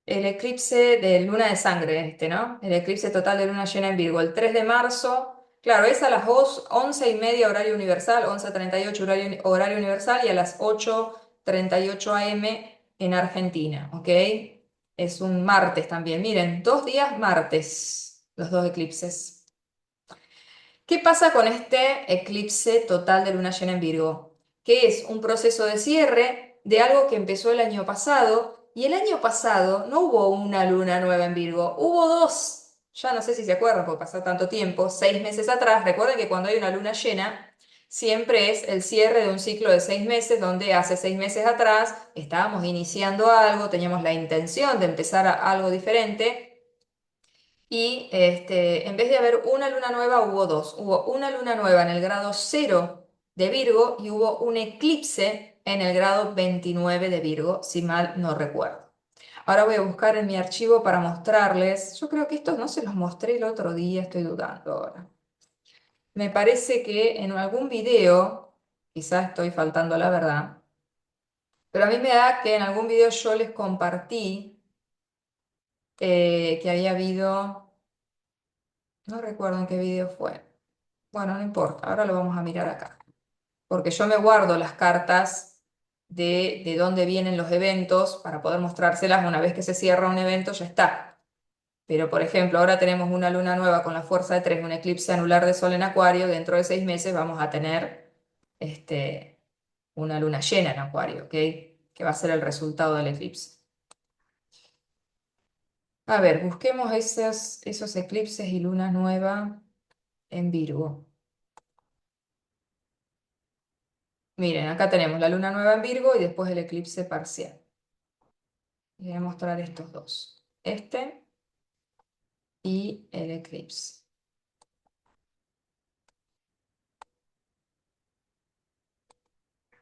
El eclipse de luna de sangre, ¿no? El eclipse total de luna llena en Virgo, el 3 de marzo. Claro, es a las 11:30 horario universal, 11:38 horario universal y a las 8:38 AM en Argentina, ¿ok? Es un martes también. Miren, 2 días martes, los dos eclipses. ¿Qué pasa con este eclipse total de luna llena en Virgo? Que es un proceso de cierre de algo que empezó el año pasado, y el año pasado no hubo una luna nueva en Virgo, hubo dos. Ya no sé si se acuerdan, porque pasó tanto tiempo, 6 meses atrás. Recuerden que cuando hay una luna llena, siempre es el cierre de un ciclo de 6 meses, donde hace 6 meses atrás estábamos iniciando algo, teníamos la intención de empezar algo diferente. Y en vez de haber una luna nueva, hubo dos. Hubo una luna nueva en el grado cero de Virgo y hubo un eclipse en el grado 29 de Virgo, si mal no recuerdo. Ahora voy a buscar en mi archivo para mostrarles. Yo creo que estos no se los mostré el otro día, estoy dudando ahora. Me parece que en algún video, quizás estoy faltando a la verdad, Pero a mí me da que en algún video yo les compartí que había habido, no recuerdo en qué video fue. Bueno, no importa, ahora lo vamos a mirar acá. Porque yo me guardo las cartas de dónde vienen los eventos para poder mostrárselas una vez que se cierra un evento, ya está. Pero, por ejemplo, ahora tenemos una luna nueva con la fuerza de 3, un eclipse anular de Sol en Acuario. Dentro de 6 meses vamos a tener una luna llena en Acuario, ¿ok? Que va a ser el resultado del eclipse. A ver, busquemos esos eclipses y luna nueva en Virgo. Miren, acá tenemos la luna nueva en Virgo y después el eclipse parcial. Les voy a mostrar estos dos. Este y el eclipse.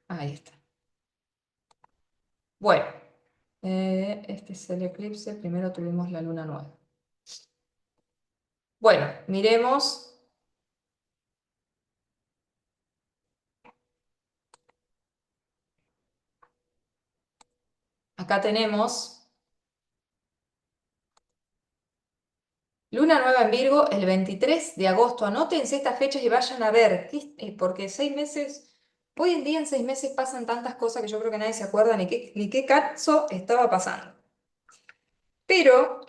Ahí está. Bueno, este es el eclipse. Primero tuvimos la luna nueva. Bueno, miremos. Acá tenemos luna nueva en Virgo el 23 de agosto. Anótense estas fechas y vayan a ver, porque 6 meses, hoy en día en 6 meses pasan tantas cosas que yo creo que nadie se acuerda ni qué caso estaba pasando. Pero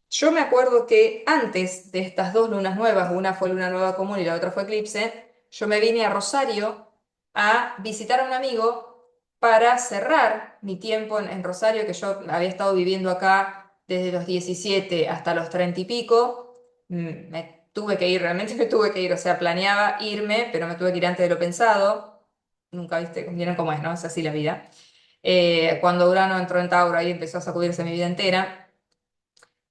yo me acuerdo que antes de estas dos lunas nuevas, una fue luna nueva común y la otra fue eclipse, yo me vine a Rosario a visitar a un amigo para cerrar mi tiempo en Rosario, que yo había estado viviendo acá desde los 17 hasta los 30 y pico. Me tuve que ir, realmente me tuve que ir, o sea, planeaba irme, pero me tuve que ir antes de lo pensado. Nunca vieron cómo es, ¿no? Es así la vida. Cuando Urano entró en Tauro, ahí empezó a sacudirse mi vida entera.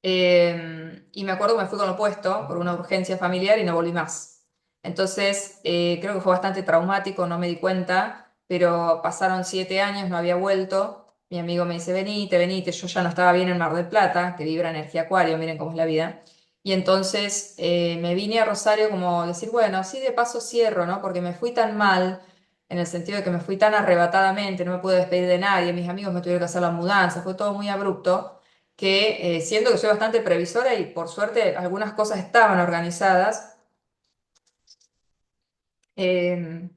Y me acuerdo que me fui con lo opuesto por una urgencia familiar y no volví más. Entonces, creo que fue bastante traumático, no me di cuenta, pero pasaron 7 años, no había vuelto. Mi amigo me dice, venite, venite. Yo ya no estaba bien en Mar del Plata, que vibra energía acuario, miren cómo es la vida. Y entonces me vine a Rosario como decir, bueno, así de paso cierro, ¿no? Porque me fui tan mal, en el sentido de que me fui tan arrebatadamente, no me pude despedir de nadie, mis amigos me tuvieron que hacer la mudanza, fue todo muy abrupto que siento que soy bastante previsora y por suerte algunas cosas estaban organizadas, eh,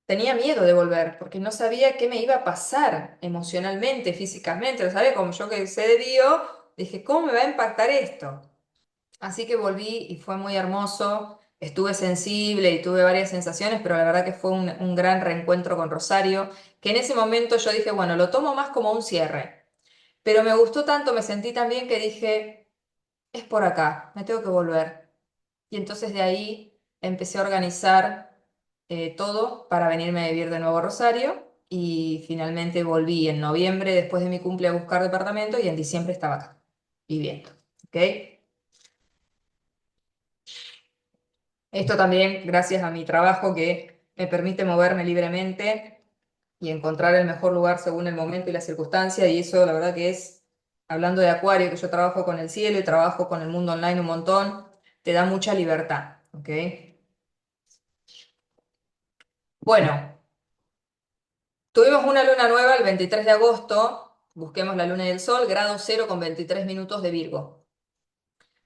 tenía miedo de volver porque no sabía qué me iba a pasar emocionalmente, físicamente, lo sabía como yo que sé de Dios, dije, ¿cómo me va a impactar esto? Así que volví y fue muy hermoso, estuve sensible y tuve varias sensaciones, pero la verdad que fue un gran reencuentro con Rosario, que en ese momento yo dije, bueno, lo tomo más como un cierre. Pero me gustó tanto, me sentí tan bien que dije, es por acá, me tengo que volver. Y entonces de ahí empecé a organizar todo para venirme a vivir de nuevo a Rosario y finalmente volví en noviembre después de mi cumple a buscar departamento y en diciembre estaba acá, viviendo. ¿Ok? Esto también gracias a mi trabajo que me permite moverme libremente y encontrar el mejor lugar según el momento y la circunstancia y eso la verdad que es, hablando de Acuario, que yo trabajo con el cielo y trabajo con el mundo online un montón, te da mucha libertad. ¿Ok? Bueno, tuvimos una luna nueva el 23 de agosto, busquemos la luna y el sol, grado 0 con 23 minutos de Virgo.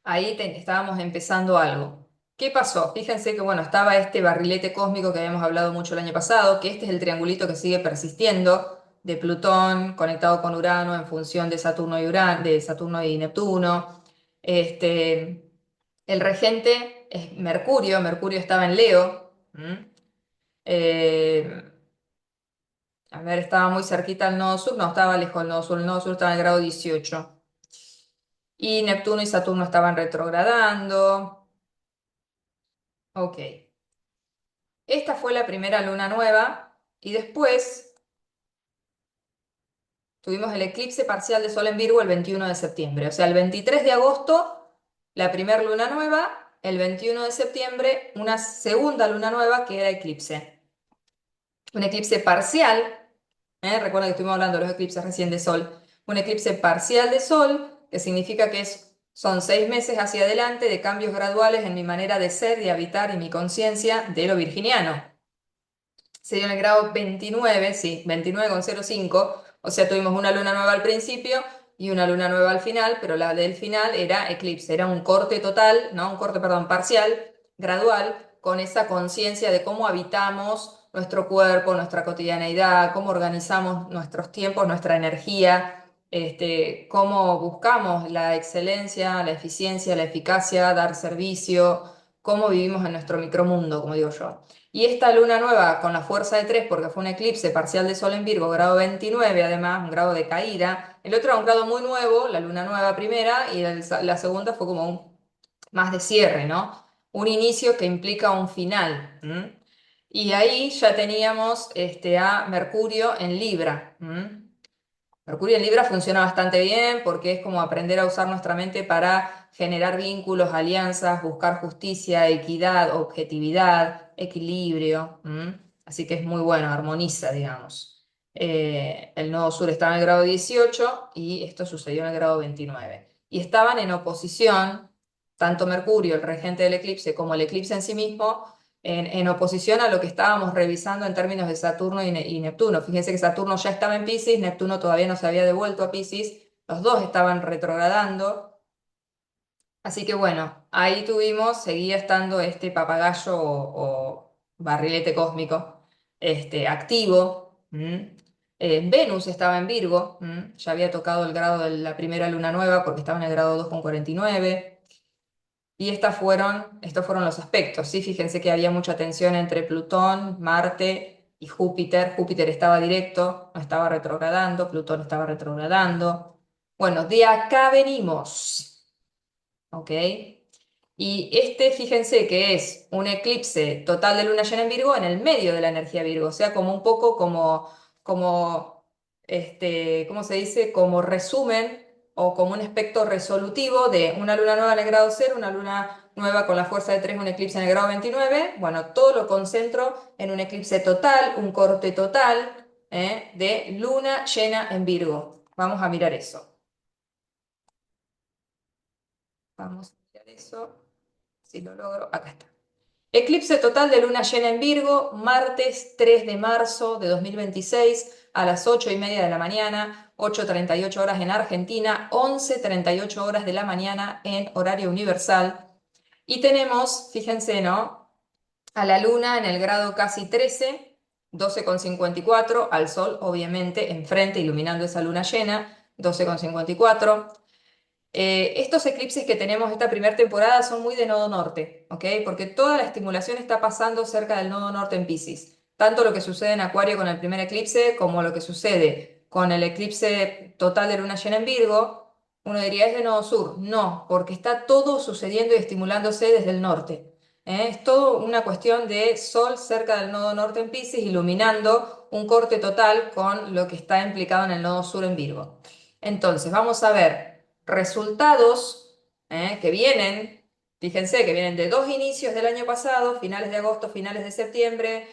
Ahí estábamos empezando algo. ¿Qué pasó? Fíjense que, bueno, estaba este barrilete cósmico que habíamos hablado mucho el año pasado, que este es el triangulito que sigue persistiendo, de Plutón conectado con Urano en función de Saturno y de Saturno y Neptuno. Este, el regente es Mercurio, Mercurio estaba en Leo. ¿M? Eh, A ver, estaba muy cerquita al nodo sur, no, estaba lejos del nodo sur estaba en el grado 18. Y Neptuno y Saturno estaban retrogradando. Ok. Esta fue la primera luna nueva y después tuvimos el eclipse parcial de Sol en Virgo el 21 de septiembre. O sea, el 23 de agosto, la primera luna nueva, el 21 de septiembre, una segunda luna nueva que era eclipse. Un eclipse parcial. Recuerda que estuvimos hablando de los eclipses recién de Sol. Un eclipse parcial de Sol, que significa que son 6 meses hacia adelante de cambios graduales en mi manera de ser y habitar y mi conciencia de lo virginiano. se dio en el grado 29, sí, 29,05, o sea, tuvimos una luna nueva al principio y una luna nueva al final, pero la del final era eclipse, era un corte total, ¿no? Un corte, perdón, parcial, gradual, con esa conciencia de cómo habitamos nuestro cuerpo, nuestra cotidianeidad, cómo organizamos nuestros tiempos, nuestra energía, cómo buscamos la excelencia, la eficiencia, la eficacia, dar servicio, cómo vivimos en nuestro micromundo, como digo yo. Y esta luna nueva con la fuerza de 3 porque fue un eclipse parcial de Sol en Virgo, grado 29 además, un grado de caída. El otro era un grado muy nuevo, la luna nueva primera, y la segunda fue como más de cierre, ¿no? Un inicio que implica un final. ¿M? Y ahí ya teníamos a Mercurio en Libra. ¿M? Mercurio en Libra funciona bastante bien porque es como aprender a usar nuestra mente para generar vínculos, alianzas, buscar justicia, equidad, objetividad, equilibrio. Así que es muy bueno, armoniza, digamos. El nodo sur estaba en el grado 18 y esto sucedió en el grado 29. Y estaban en oposición, tanto Mercurio, el regente del eclipse, como el eclipse en sí mismo, en oposición a lo que estábamos revisando en términos de Saturno y Neptuno. Fíjense que Saturno ya estaba en Piscis, Neptuno todavía no se había devuelto a Piscis, los dos estaban retrogradando. Así que bueno, ahí tuvimos, seguía estando este papagayo o barrilete cósmico activo. Venus estaba en Virgo, ya había tocado el grado de la primera luna nueva porque estaba en el grado 2,49. Y estos fueron los aspectos, ¿sí? Fíjense que había mucha tensión entre Plutón, Marte y Júpiter. Júpiter estaba directo, no estaba retrogradando, Plutón estaba retrogradando. Bueno, de acá venimos, ¿ok? Y fíjense que es un eclipse total de luna llena en Virgo en el medio de la energía Virgo, o sea, como un poco ¿cómo se dice? Como resumen o como un aspecto resolutivo de una luna nueva en el grado 0, una luna nueva con la fuerza de 3, un eclipse en el grado 29. Bueno, todo lo concentro en un eclipse total, un corte total, de luna llena en Virgo. Vamos a mirar eso. Vamos a mirar eso. Si lo logro, acá está. Eclipse total de luna llena en Virgo, martes 3 de marzo de 2026 a las 8:30 de la mañana, 8:38 horas en Argentina, 11:38 horas de la mañana en horario universal. Y tenemos, fíjense, ¿no? A la luna en el grado casi 13, 12,54, al sol obviamente enfrente iluminando esa luna llena, 12,54. Estos eclipses que tenemos esta primera temporada son muy de nodo norte, ¿ok? Porque toda la estimulación está pasando cerca del nodo norte en Piscis. Tanto lo que sucede en Acuario con el primer eclipse como lo que sucede con el eclipse total de luna llena en Virgo, uno diría es de nodo sur. No, porque está todo sucediendo y estimulándose desde el norte. Es todo una cuestión de Sol cerca del nodo norte en Piscis, iluminando un corte total con lo que está implicado en el nodo sur en Virgo. Entonces, vamos a ver resultados que vienen, fíjense que vienen de dos inicios del año pasado, finales de agosto, finales de septiembre.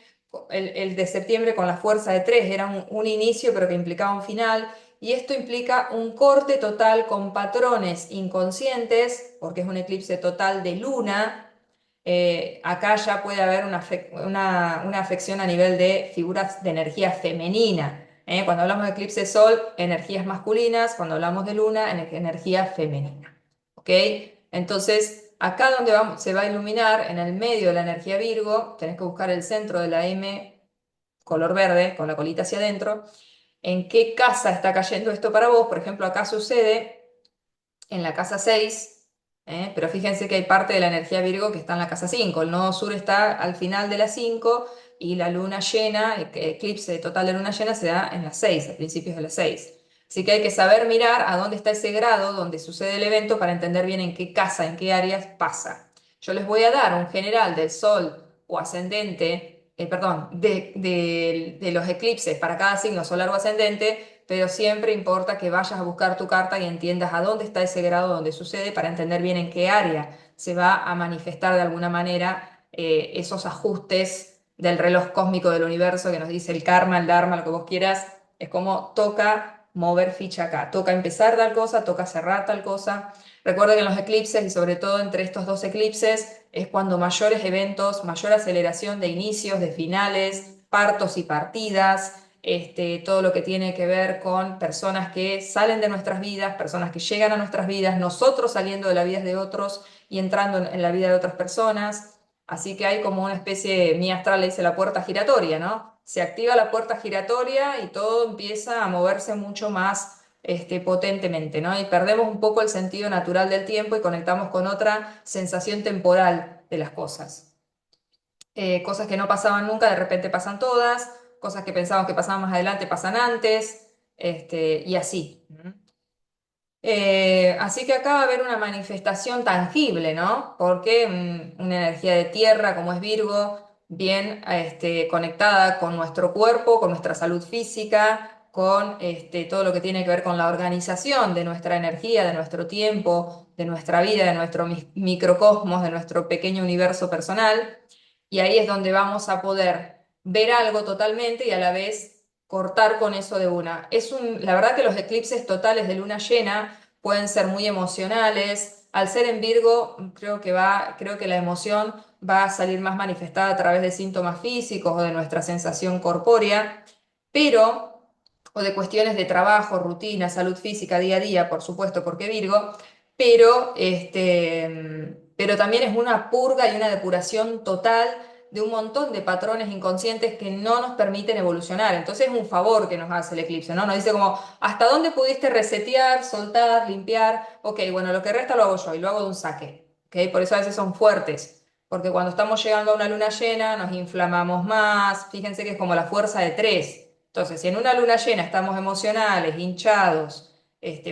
El de septiembre con la fuerza de 3 era un inicio, pero que implicaba un final. Y esto implica un corte total con patrones inconscientes, porque es un eclipse total de luna. Acá ya puede haber una afección a nivel de figuras de energía femenina. Cuando hablamos de eclipse sol, energías masculinas; cuando hablamos de luna, energía femenina. ¿Ok? Entonces, acá donde se va a iluminar, en el medio de la energía Virgo, tenés que buscar el centro de la M color verde, con la colita hacia adentro. ¿En qué casa está cayendo esto para vos? Por ejemplo, acá sucede en la casa 6, pero fíjense que hay parte de la energía Virgo que está en la casa 5. El nodo sur está al final de la 5 y la luna llena, el eclipse total de luna llena se da en la 6, a principios de la 6. Así que hay que saber mirar a dónde está ese grado donde sucede el evento para entender bien en qué casa, en qué áreas pasa. Yo les voy a dar un general del Sol o ascendente, perdón, de los eclipses para cada signo solar o ascendente, pero siempre importa que vayas a buscar tu carta y entiendas a dónde está ese grado donde sucede para entender bien en qué área se va a manifestar de alguna manera esos ajustes del reloj cósmico del universo que nos dice el karma, el dharma, lo que vos quieras. Es como toca mover ficha acá, toca empezar tal cosa, toca cerrar tal cosa. Recuerda que en los eclipses y sobre todo entre estos dos eclipses es cuando mayores eventos, mayor aceleración de inicios, de finales, partos y partidas, todo lo que tiene que ver con personas que salen de nuestras vidas, personas que llegan a nuestras vidas, nosotros saliendo de la vida de otros y entrando en la vida de otras personas. Así que hay como una especie, mi astral le dice la puerta giratoria, ¿no? Se activa la puerta giratoria y todo empieza a moverse mucho más potentemente, ¿no? Y perdemos un poco el sentido natural del tiempo y conectamos con otra sensación temporal de las cosas. Cosas que no pasaban nunca, de repente pasan todas, cosas que pensábamos que pasaban más adelante pasan antes, y así. Así que acá va a haber una manifestación tangible, ¿no? Porque una energía de tierra como es Virgo, bien conectada con nuestro cuerpo, con nuestra salud física, con todo lo que tiene que ver con la organización de nuestra energía, de nuestro tiempo, de nuestra vida, de nuestro microcosmos, de nuestro pequeño universo personal. Y ahí es donde vamos a poder ver algo totalmente y a la vez cortar con eso de una. La verdad que los eclipses totales de luna llena pueden ser muy emocionales. Al ser en Virgo, creo que la emoción va a salir más manifestada a través de síntomas físicos o de nuestra sensación corpórea, pero, o de cuestiones de trabajo, rutina, salud física, día a día, por supuesto, porque Virgo, pero también es una purga y una depuración total de un montón de patrones inconscientes que no nos permiten evolucionar. Entonces es un favor que nos hace el eclipse, ¿no? Nos dice como, ¿hasta dónde pudiste resetear, soltar, limpiar? Ok, bueno, lo que resta lo hago yo y lo hago de un saque. ¿Ok? Por eso a veces son fuertes, porque cuando estamos llegando a una luna llena nos inflamamos más. Fíjense que es como la fuerza de tres. Entonces, si en una luna llena estamos emocionales, hinchados,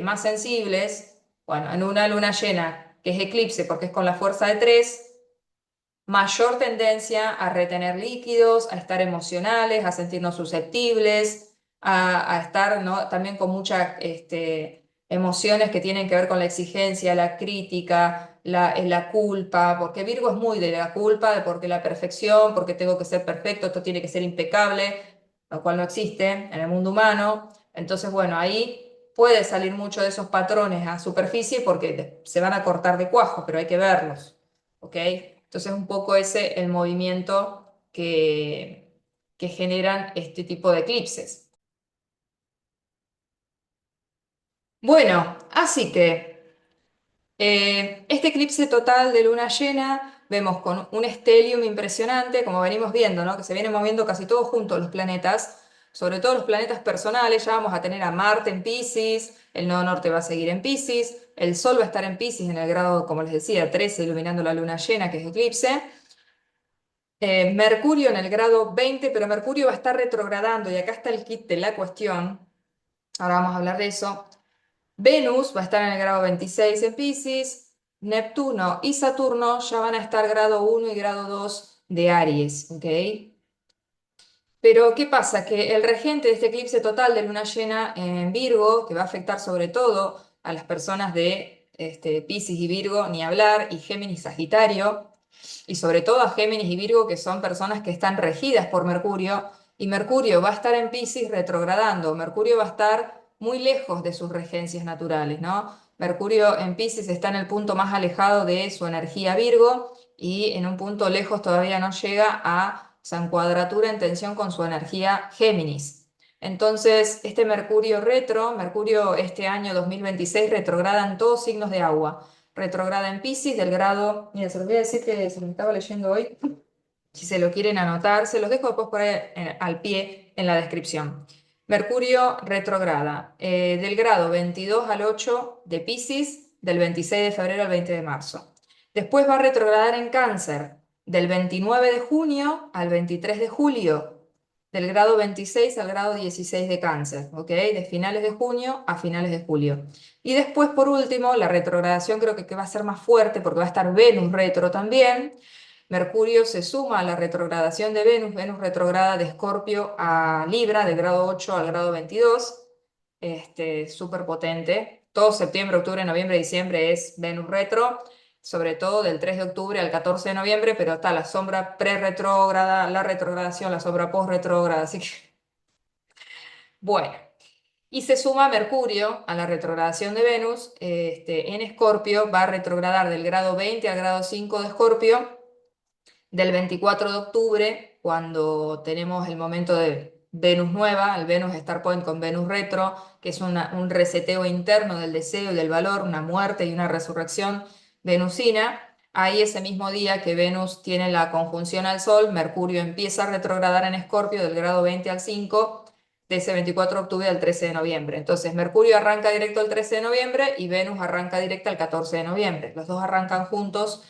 más sensibles, bueno, en una luna llena que es eclipse porque es con la fuerza de tres, mayor tendencia a retener líquidos, a estar emocionales, a sentirnos susceptibles, a estar, ¿no? También con muchas emociones que tienen que ver con la exigencia, la crítica, la culpa, porque Virgo es muy de la culpa, de porque la perfección, porque tengo que ser perfecto, esto tiene que ser impecable, lo cual no existe en el mundo humano. Entonces, bueno, ahí puede salir mucho de esos patrones a superficie porque se van a cortar de cuajo, pero hay que verlos, ¿ok? Entonces, un poco ese el movimiento que generan este tipo de eclipses. Bueno, así que este eclipse total de luna llena, vemos con un estelium impresionante, como venimos viendo, ¿no? Que se vienen moviendo casi todos juntos los planetas, sobre todo los planetas personales. Ya vamos a tener a Marte en Piscis, el nodo norte va a seguir en Piscis, el Sol va a estar en Piscis en el grado, como les decía, 13, iluminando la luna llena, que es eclipse. Mercurio en el grado 20, pero Mercurio va a estar retrogradando, y acá está el kit de la cuestión. Ahora vamos a hablar de eso. Venus va a estar en el grado 26 en Piscis, Neptuno y Saturno ya van a estar grado 1 y grado 2 de Aries, ¿ok? Pero ¿qué pasa? Que el regente de este eclipse total de luna llena en Virgo, que va a afectar sobre todo a las personas de Piscis y Virgo, ni hablar, y Géminis y Sagitario, y sobre todo a Géminis y Virgo, que son personas que están regidas por Mercurio, y Mercurio va a estar en Piscis retrogradando. Mercurio va a estar muy lejos de sus regencias naturales, ¿no? Mercurio en Piscis está en el punto más alejado de su energía Virgo y en un punto lejos todavía no llega a San cuadratura en tensión con su energía Géminis. Entonces, este Mercurio retro, Mercurio este año 2026 retrograda en todos signos de agua. Retrograda en Piscis del grado, mira, se los voy a decir que se lo estaba leyendo hoy, si se lo quieren anotar, se los dejo después por ahí al pie en la descripción. Mercurio retrograda del grado 22 al 8 de Piscis, del 26 de febrero al 20 de marzo. Después va a retrogradar en Cáncer, del 29 de junio al 23 de julio, del grado 26 al grado 16 de Cáncer, ¿ok? De finales de junio a finales de julio. Y después, por último, la retrogradación creo que va a ser más fuerte porque va a estar Venus retro también. Mercurio se suma a la retrogradación de Venus, Venus retrograda de Escorpio a Libra, del grado 8 al grado 22, súper potente. Todo septiembre, octubre, noviembre, diciembre es Venus retro, sobre todo del 3 de octubre al 14 de noviembre, pero está la sombra pre-retrógrada, la retrogradación, la sombra post-retrógrada, así que, bueno. Y se suma Mercurio a la retrogradación de Venus, en Escorpio, va a retrogradar del grado 20 al grado 5 de Escorpio, del 24 de octubre cuando tenemos el momento de Venus nueva, el Venus Star Point con Venus retro, que es un reseteo interno del deseo y del valor, una muerte y una resurrección venusina. Ahí ese mismo día que Venus tiene la conjunción al Sol, Mercurio empieza a retrogradar en Escorpio del grado 20 al 5, de ese 24 de octubre al 13 de noviembre. Entonces Mercurio arranca directo el 13 de noviembre y Venus arranca directa el 14 de noviembre. Los dos arrancan juntos,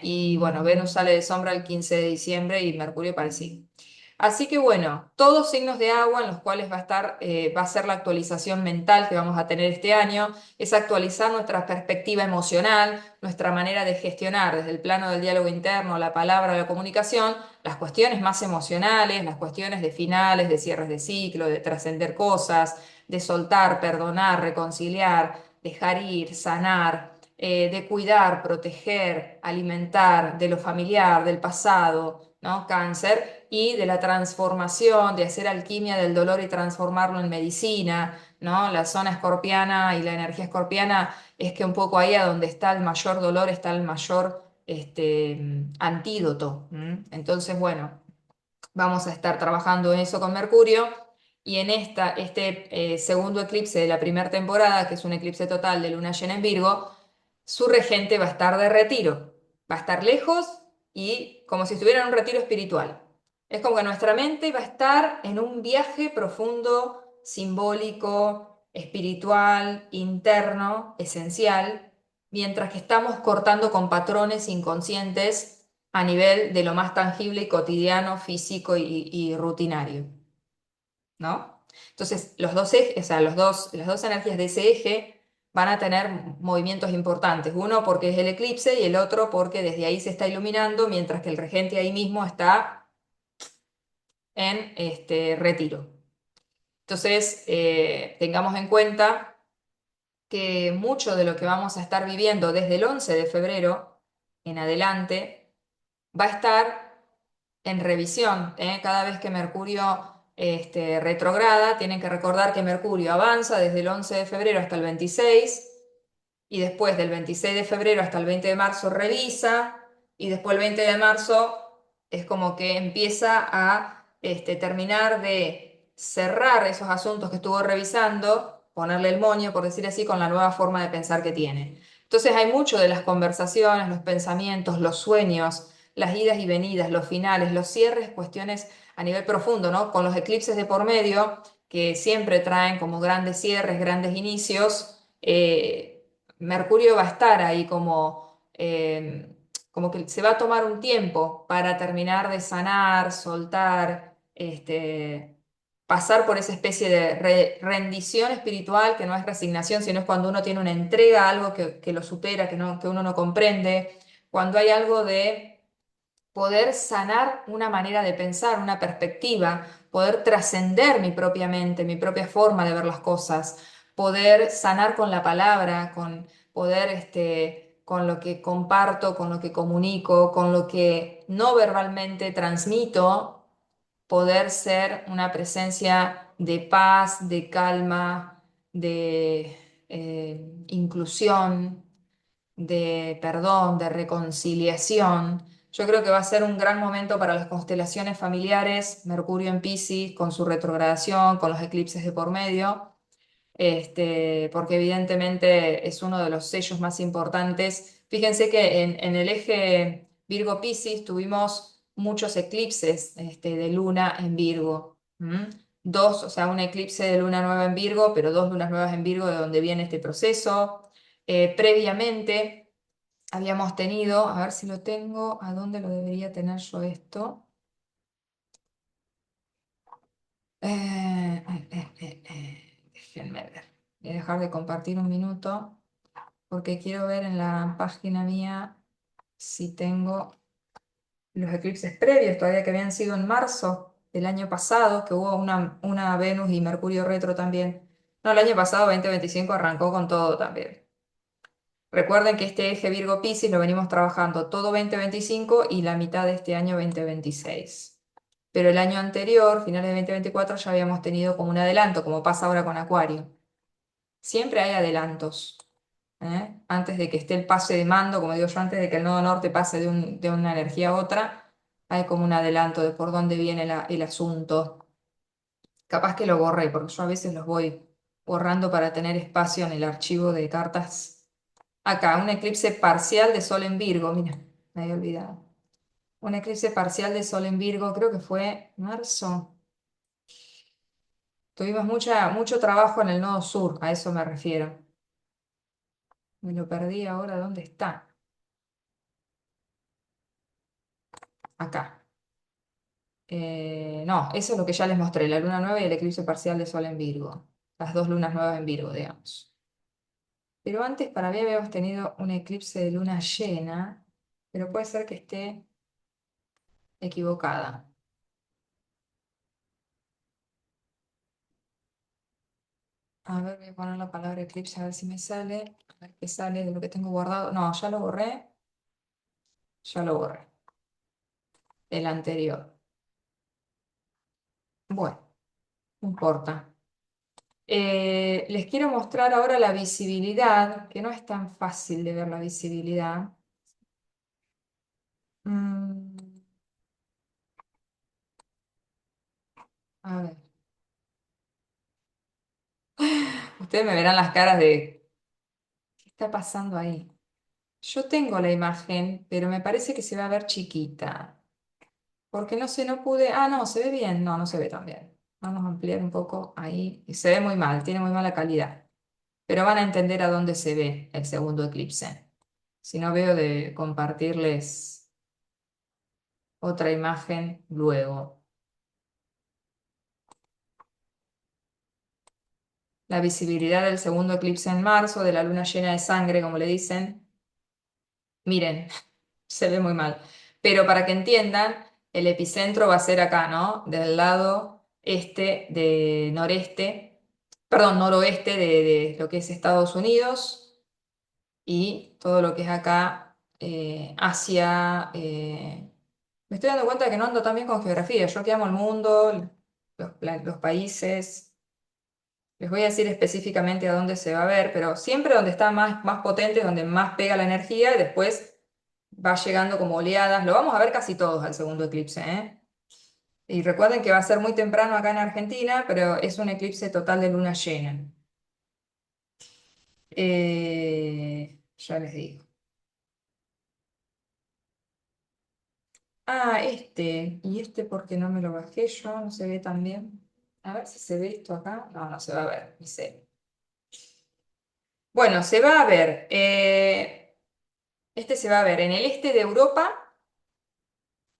y bueno, Venus sale de sombra el 15 de diciembre y Mercurio parecido. Así que bueno, todos signos de agua en los cuales va a ser la actualización mental que vamos a tener este año, es actualizar nuestra perspectiva emocional, nuestra manera de gestionar desde el plano del diálogo interno, la palabra, la comunicación, las cuestiones más emocionales, las cuestiones de finales, de cierres de ciclo, de trascender cosas, de soltar, perdonar, reconciliar, dejar ir, sanar, de cuidar, proteger, alimentar, de lo familiar, del pasado, ¿no? Cáncer, y de la transformación, de hacer alquimia del dolor y transformarlo en medicina, ¿no? La zona escorpiana y la energía escorpiana es que un poco ahí a donde está el mayor dolor está el mayor antídoto. Entonces, bueno, vamos a estar trabajando en eso con Mercurio. Y en este segundo eclipse de la primera temporada, que es un eclipse total de luna llena en Virgo, su regente va a estar de retiro, va a estar lejos y como si estuviera en un retiro espiritual. Es como que nuestra mente va a estar en un viaje profundo, simbólico, espiritual, interno, esencial, mientras que estamos cortando con patrones inconscientes a nivel de lo más tangible y cotidiano, físico y rutinario, ¿no? Entonces, los dos ejes, o sea, las dos energías de ese eje van a tener movimientos importantes. Uno porque es el eclipse y el otro porque desde ahí se está iluminando, mientras que el regente ahí mismo está en este retiro. Entonces, tengamos en cuenta que mucho de lo que vamos a estar viviendo desde el 11 de febrero en adelante va a estar en revisión, ¿eh? Cada vez que Mercurio retrograda, tienen que recordar que Mercurio avanza desde el 11 de febrero hasta el 26 y después del 26 de febrero hasta el 20 de marzo revisa y después el 20 de marzo es como que empieza a terminar de cerrar esos asuntos que estuvo revisando, ponerle el moño, por decir así, con la nueva forma de pensar que tiene. Entonces hay mucho de las conversaciones, los pensamientos, los sueños, las idas y venidas, los finales, los cierres, cuestiones a nivel profundo, ¿no? Con los eclipses de por medio, que siempre traen como grandes cierres, grandes inicios. Mercurio va a estar ahí como que se va a tomar un tiempo para terminar de sanar, soltar, pasar por esa especie de rendición espiritual, que no es resignación, sino es cuando uno tiene una entrega a algo que lo supera, que uno no comprende, cuando hay algo de poder sanar una manera de pensar, una perspectiva, poder trascender mi propia mente, mi propia forma de ver las cosas, poder sanar con la palabra, con poder, con lo que comparto, con lo que comunico, con lo que no verbalmente transmito, poder ser una presencia de paz, de calma, de inclusión, de perdón, de reconciliación. Yo creo que va a ser un gran momento para las constelaciones familiares, Mercurio en Piscis con su retrogradación, con los eclipses de por medio, porque evidentemente es uno de los sellos más importantes. Fíjense que en el eje Virgo-Piscis tuvimos muchos eclipses de luna en Virgo. Dos, o sea, un eclipse de luna nueva en Virgo, pero dos lunas nuevas en Virgo de donde viene este proceso. Previamente habíamos tenido, a ver si lo tengo, ¿a dónde lo debería tener yo esto? Déjenme ver. Voy a dejar de compartir un minuto porque quiero ver en la página mía si tengo los eclipses previos, todavía que habían sido en marzo del año pasado, que hubo una Venus y Mercurio retro también. No, el año pasado, 2025, arrancó con todo también. Recuerden que este eje Virgo-Piscis lo venimos trabajando todo 2025 y la mitad de este año 2026. Pero el año anterior, finales de 2024, ya habíamos tenido como un adelanto, como pasa ahora con Acuario. Siempre hay adelantos, ¿eh? Antes de que esté el pase de mando, como digo yo, antes de que el nodo norte pase de una energía a otra, hay como un adelanto de por dónde viene el asunto. Capaz que lo borré, porque yo a veces los voy borrando para tener espacio en el archivo de cartas. Acá, un eclipse parcial de Sol en Virgo, mira, me había olvidado. Un eclipse parcial de Sol en Virgo, creo que fue marzo. Tuvimos mucho trabajo en el nodo sur, a eso me refiero. Me lo perdí ahora, ¿dónde está? Acá. No, eso es lo que ya les mostré, la luna nueva y el eclipse parcial de Sol en Virgo. Las dos lunas nuevas en Virgo, digamos. Pero antes para mí habíamos tenido un eclipse de luna llena, pero puede ser que esté equivocada. A ver, voy a poner la palabra eclipse a ver si me sale. A ver qué sale de lo que tengo guardado. No, ya lo borré. Ya lo borré. El anterior. Bueno, no importa. Les quiero mostrar ahora la visibilidad, que no es tan fácil de ver la visibilidad. Mm, a ver. Ustedes me verán las caras de ¿qué está pasando ahí? Yo tengo la imagen, pero me parece que se va a ver chiquita. Porque no sé, no pude. Ah, no, se ve bien. No, no se ve tan bien. Vamos a ampliar un poco ahí. Y se ve muy mal, tiene muy mala calidad. Pero van a entender a dónde se ve el segundo eclipse. Si no veo de compartirles otra imagen luego. La visibilidad del segundo eclipse en marzo, de la luna llena de sangre, como le dicen. Miren, se ve muy mal. Pero para que entiendan, el epicentro va a ser acá, ¿no? Del lado este de noreste, perdón, noroeste de lo que es Estados Unidos y todo lo que es acá Asia. Me estoy dando cuenta de que no ando tan bien con geografía. Yo que amo el mundo, los países. Les voy a decir específicamente a dónde se va a ver, pero siempre donde está más potente, donde más pega la energía y después va llegando como oleadas. Lo vamos a ver casi todos al segundo eclipse, ¿eh? Y recuerden que va a ser muy temprano acá en Argentina, pero es un eclipse total de luna llena. Ya les digo. Ah, y este porque no me lo bajé yo, no se ve tan bien. A ver si se ve esto acá. No, no se va a ver, ni sé. Bueno, se va a ver. Este se va a ver en el este de Europa.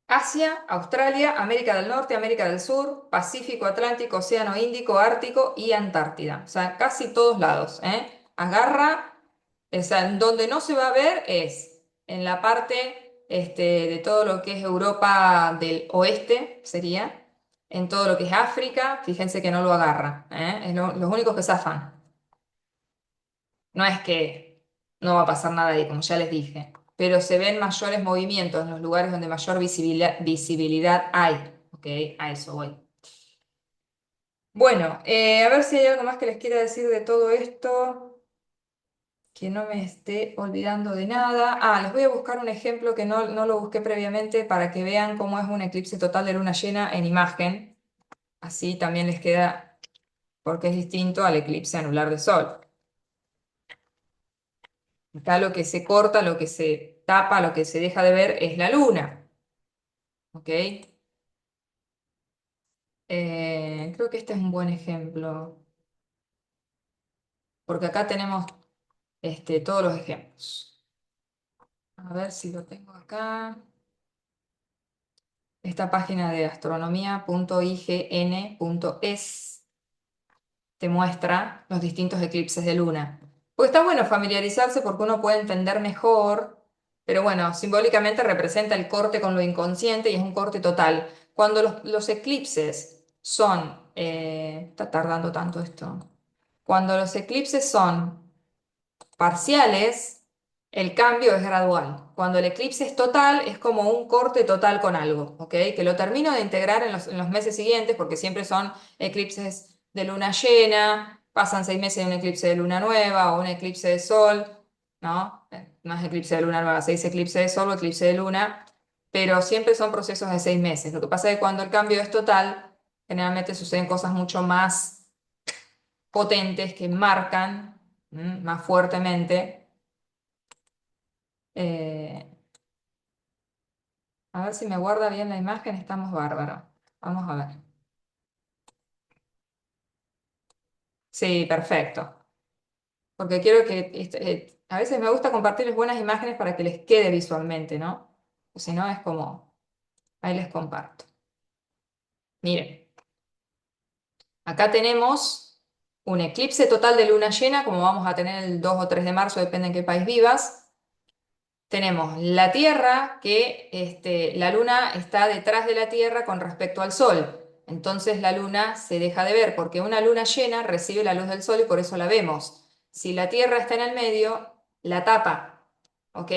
Asia, Australia, América del Norte, América del Sur, Pacífico, Atlántico, Océano Índico, Ártico y Antártida. O sea, casi todos lados, ¿eh? Agarra, o sea, en donde no se va a ver es en la parte de todo lo que es Europa del oeste, sería, en todo lo que es África, fíjense que no lo agarra, ¿eh? Es los únicos que zafan. No es que no va a pasar nada ahí, como ya les dije, pero se ven mayores movimientos en los lugares donde mayor visibilidad hay. ¿Ok? A eso voy. Bueno, a ver si hay algo más que les quiera decir de todo esto, que no me esté olvidando de nada. Ah, les voy a buscar un ejemplo que no lo busqué previamente para que vean cómo es un eclipse total de luna llena en imagen. Así también les queda, porque es distinto al eclipse anular de sol. Acá lo que se corta, lo que se tapa, lo que se deja de ver es la luna. ¿Ok? Creo que este es un buen ejemplo, porque acá tenemos todos los ejemplos. A ver si lo tengo acá. Esta página de astronomía.ign.es te muestra los distintos eclipses de luna. Pues está bueno familiarizarse porque uno puede entender mejor, pero bueno, simbólicamente representa el corte con lo inconsciente y es un corte total. Cuando los eclipses son, está tardando tanto esto. Cuando los eclipses son parciales, el cambio es gradual. Cuando el eclipse es total, es como un corte total con algo, ¿ok? Que lo termino de integrar en los meses siguientes, porque siempre son eclipses de luna llena, pasan 6 meses de un eclipse de luna nueva o un eclipse de sol, ¿no? No es eclipse de luna nueva, se dice eclipse de sol o eclipse de luna. pero siempre son procesos de 6 meses. Lo que pasa es que cuando el cambio es total, generalmente suceden cosas mucho más potentes que marcan más fuertemente. Eh, a ver si me guarda bien la imagen, estamos bárbaros. Vamos a ver. Sí, perfecto. Porque quiero que, a veces me gusta compartirles buenas imágenes para que les quede visualmente, ¿no? O si no, es como, ahí les comparto. Miren, acá tenemos un eclipse total de luna llena, como vamos a tener el 2 o 3 de marzo, depende en qué país vivas. Tenemos la Tierra, que la Luna está detrás de la Tierra con respecto al Sol. Entonces la Luna se deja de ver, porque una luna llena recibe la luz del Sol y por eso la vemos. Si la Tierra está en el medio, la tapa. ¿Ok?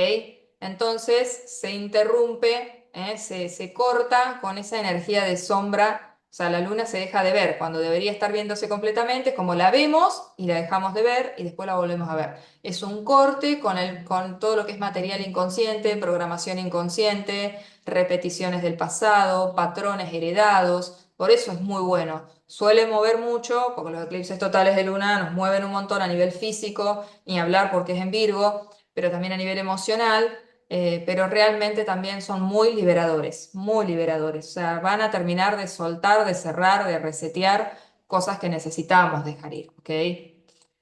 Entonces se interrumpe, se corta con esa energía de sombra. O sea, la Luna se deja de ver cuando debería estar viéndose completamente, es como la vemos y la dejamos de ver y después la volvemos a ver. Es un corte con todo lo que es material inconsciente, programación inconsciente, repeticiones del pasado, patrones heredados. Por eso es muy bueno. Suele mover mucho, porque los eclipses totales de luna nos mueven un montón a nivel físico, ni hablar porque es en Virgo, pero también a nivel emocional. Pero realmente también son muy liberadores, muy liberadores. O sea, van a terminar de soltar, de cerrar, de resetear cosas que necesitamos dejar ir, ¿ok?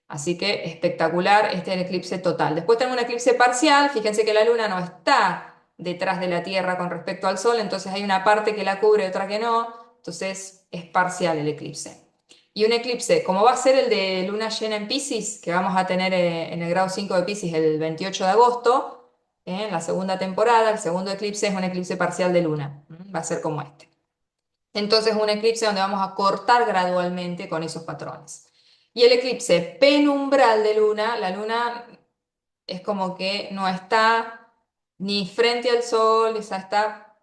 Así que espectacular, este es el eclipse total. Después tenemos un eclipse parcial, fíjense que la luna no está detrás de la Tierra con respecto al Sol, entonces hay una parte que la cubre y otra que no, entonces es parcial el eclipse. Y un eclipse, como va a ser el de luna llena en Piscis, que vamos a tener en el grado 5 de Piscis el 28 de agosto, en la segunda temporada, el segundo eclipse es un eclipse parcial de luna, va a ser como este. Entonces, un eclipse donde vamos a cortar gradualmente con esos patrones. Y el eclipse penumbral de luna, la luna es como que no está ni frente al sol, o sea, está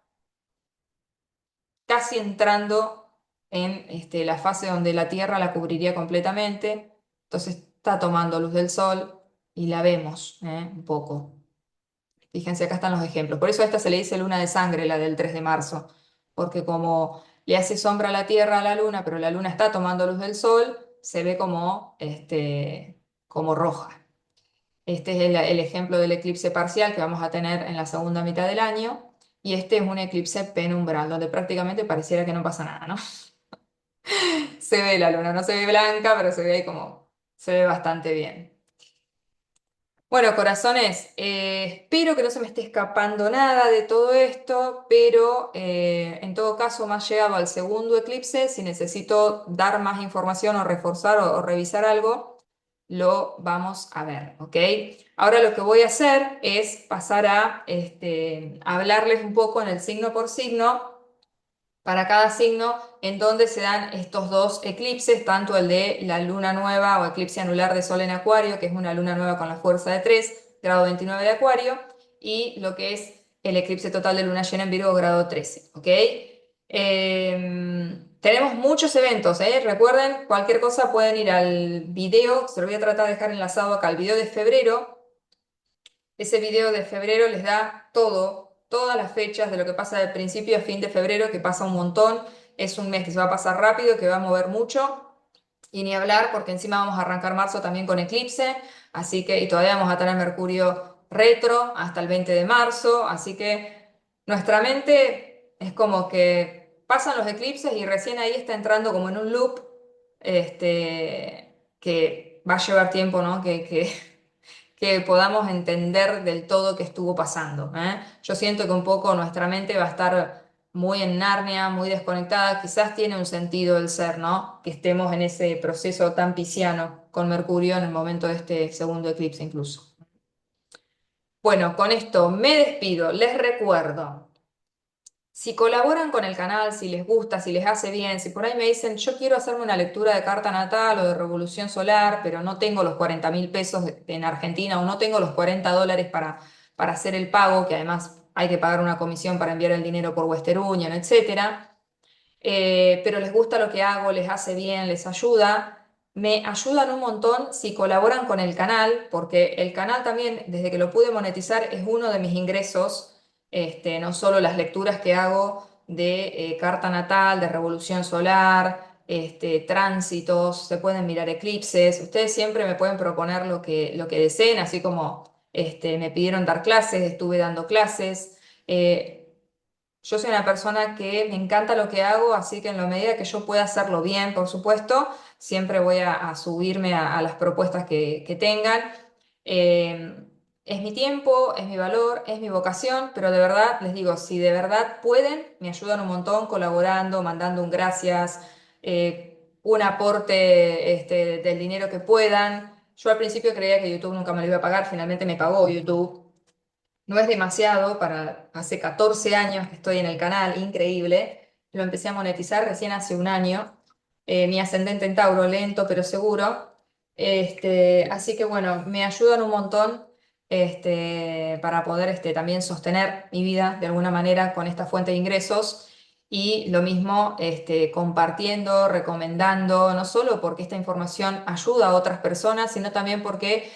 casi entrando en la fase donde la Tierra la cubriría completamente. Entonces, está tomando luz del sol y la vemos un poco. Fíjense, acá están los ejemplos. Por eso a esta se le dice luna de sangre, la del 3 de marzo, porque como le hace sombra a la Tierra a la luna, pero la luna está tomando luz del sol, se ve como roja. Este es el ejemplo del eclipse parcial que vamos a tener en la segunda mitad del año, y este es un eclipse penumbral, donde prácticamente pareciera que no pasa nada, ¿no? Se ve la luna, no se ve blanca, pero se ve ahí como, se ve bastante bien. Bueno, corazones, espero que no se me esté escapando nada de todo esto, pero en todo caso, más llegado al segundo eclipse, si necesito dar más información o reforzar o revisar algo, lo vamos a ver, ¿ok? Ahora lo que voy a hacer es pasar a hablarles un poco en el signo por signo para cada signo en donde se dan estos dos eclipses, tanto el de la luna nueva o eclipse anular de Sol en Acuario, que es una luna nueva con la fuerza de 3 grado 29 de Acuario, y lo que es el eclipse total de luna llena en Virgo, grado 13, ¿ok? Tenemos muchos eventos, ¿eh? Recuerden, cualquier cosa pueden ir al video, se lo voy a tratar de dejar enlazado acá, el video de febrero. Ese video de febrero les da todo, todas las fechas de lo que pasa de principio a fin de febrero, que pasa un montón. Es un mes que se va a pasar rápido, que va a mover mucho. Y ni hablar, porque encima vamos a arrancar marzo también con eclipse. Así que, y todavía vamos a tener Mercurio retro hasta el 20 de marzo. Así que nuestra mente es como que pasan los eclipses y recién ahí está entrando como en un loop que va a llevar tiempo, ¿no? Que podamos entender del todo qué estuvo pasando, ¿eh? Yo siento que un poco nuestra mente va a estar muy en Narnia, muy desconectada, quizás tiene un sentido el ser, ¿no? Que estemos en ese proceso tan pisciano con Mercurio en el momento de este segundo eclipse incluso. Bueno, con esto me despido, les recuerdo. Si colaboran con el canal, si les gusta, si les hace bien, si por ahí me dicen, yo quiero hacerme una lectura de carta natal o de revolución solar, pero no tengo los 40.000 pesos en Argentina o no tengo los $40 para hacer el pago, que además hay que pagar una comisión para enviar el dinero por Western Union, etcétera, pero les gusta lo que hago, les hace bien, les ayuda. Me ayudan un montón si colaboran con el canal, porque el canal también, desde que lo pude monetizar, es uno de mis ingresos no solo las lecturas que hago de carta natal, de revolución solar, tránsitos, se pueden mirar eclipses, ustedes siempre me pueden proponer lo que deseen, así como me pidieron dar clases, estuve dando clases. Yo soy una persona que me encanta lo que hago, así que en la medida que yo pueda hacerlo bien, por supuesto, siempre voy a subirme a las propuestas que tengan. Eh, es mi tiempo, es mi valor, es mi vocación, pero de verdad les digo, si de verdad pueden, me ayudan un montón colaborando, mandando un gracias, un aporte del dinero que puedan. Yo al principio creía que YouTube nunca me lo iba a pagar, finalmente me pagó YouTube. No es demasiado para hace 14 años que estoy en el canal, increíble. Lo empecé a monetizar recién hace un año. Mi ascendente en Tauro, lento pero seguro. Así que bueno, me ayudan un montón para poder también sostener mi vida de alguna manera con esta fuente de ingresos. Y lo mismo compartiendo, recomendando, no solo porque esta información ayuda a otras personas, sino también porque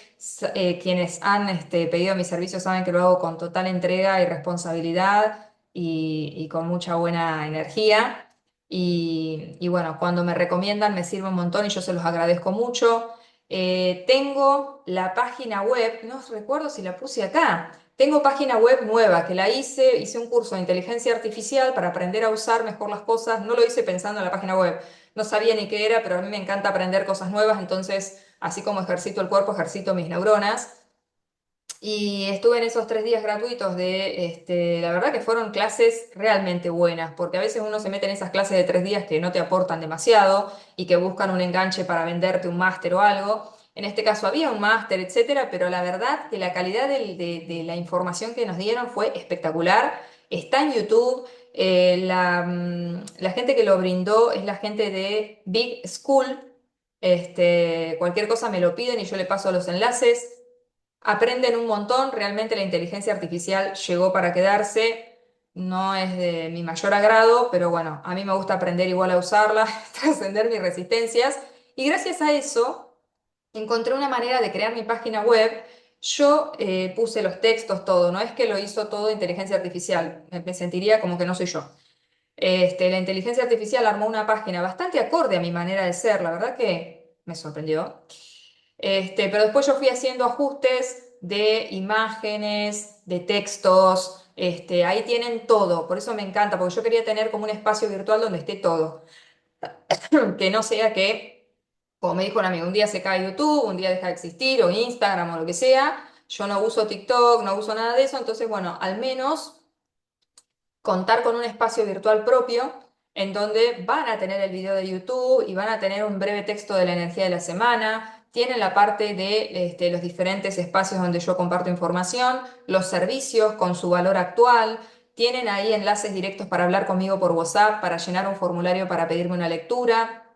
quienes han pedido mi servicio saben que lo hago con total entrega y responsabilidad y con mucha buena energía. Y bueno, cuando me recomiendan me sirve un montón y yo se los agradezco mucho. Tengo la página web, no recuerdo si la puse acá. Tengo página web nueva que la hice un curso de inteligencia artificial para aprender a usar mejor las cosas. No lo hice pensando en la página web, no sabía ni qué era, pero a mí me encanta aprender cosas nuevas, entonces así como ejercito el cuerpo, ejercito mis neuronas. Y estuve en esos 3 días gratuitos la verdad que fueron clases realmente buenas, porque a veces uno se mete en esas clases de 3 días que no te aportan demasiado y que buscan un enganche para venderte un máster o algo. En este caso había un máster, etcétera, pero la verdad que la calidad de la información que nos dieron fue espectacular. Está en YouTube. La gente que lo brindó es la gente de Big School. Cualquier cosa me lo piden y yo le paso los enlaces. Aprenden un montón, realmente la inteligencia artificial llegó para quedarse, no es de mi mayor agrado, pero bueno, a mí me gusta aprender igual a usarla, trascender mis resistencias y gracias a eso encontré una manera de crear mi página web. Yo puse los textos, todo, no es que lo hizo todo inteligencia artificial, me sentiría como que no soy yo. La inteligencia artificial armó una página bastante acorde a mi manera de ser, la verdad que me sorprendió. Pero después yo fui haciendo ajustes de imágenes, de textos, ahí tienen todo, por eso me encanta, porque yo quería tener como un espacio virtual donde esté todo, que no sea que, como me dijo un amigo, un día se cae YouTube, un día deja de existir, o Instagram o lo que sea, yo no uso TikTok, no uso nada de eso, entonces bueno, al menos contar con un espacio virtual propio en donde van a tener el video de YouTube y van a tener un breve texto de la energía de la semana, tienen la parte de los diferentes espacios donde yo comparto información, los servicios con su valor actual, tienen ahí enlaces directos para hablar conmigo por WhatsApp, para llenar un formulario para pedirme una lectura.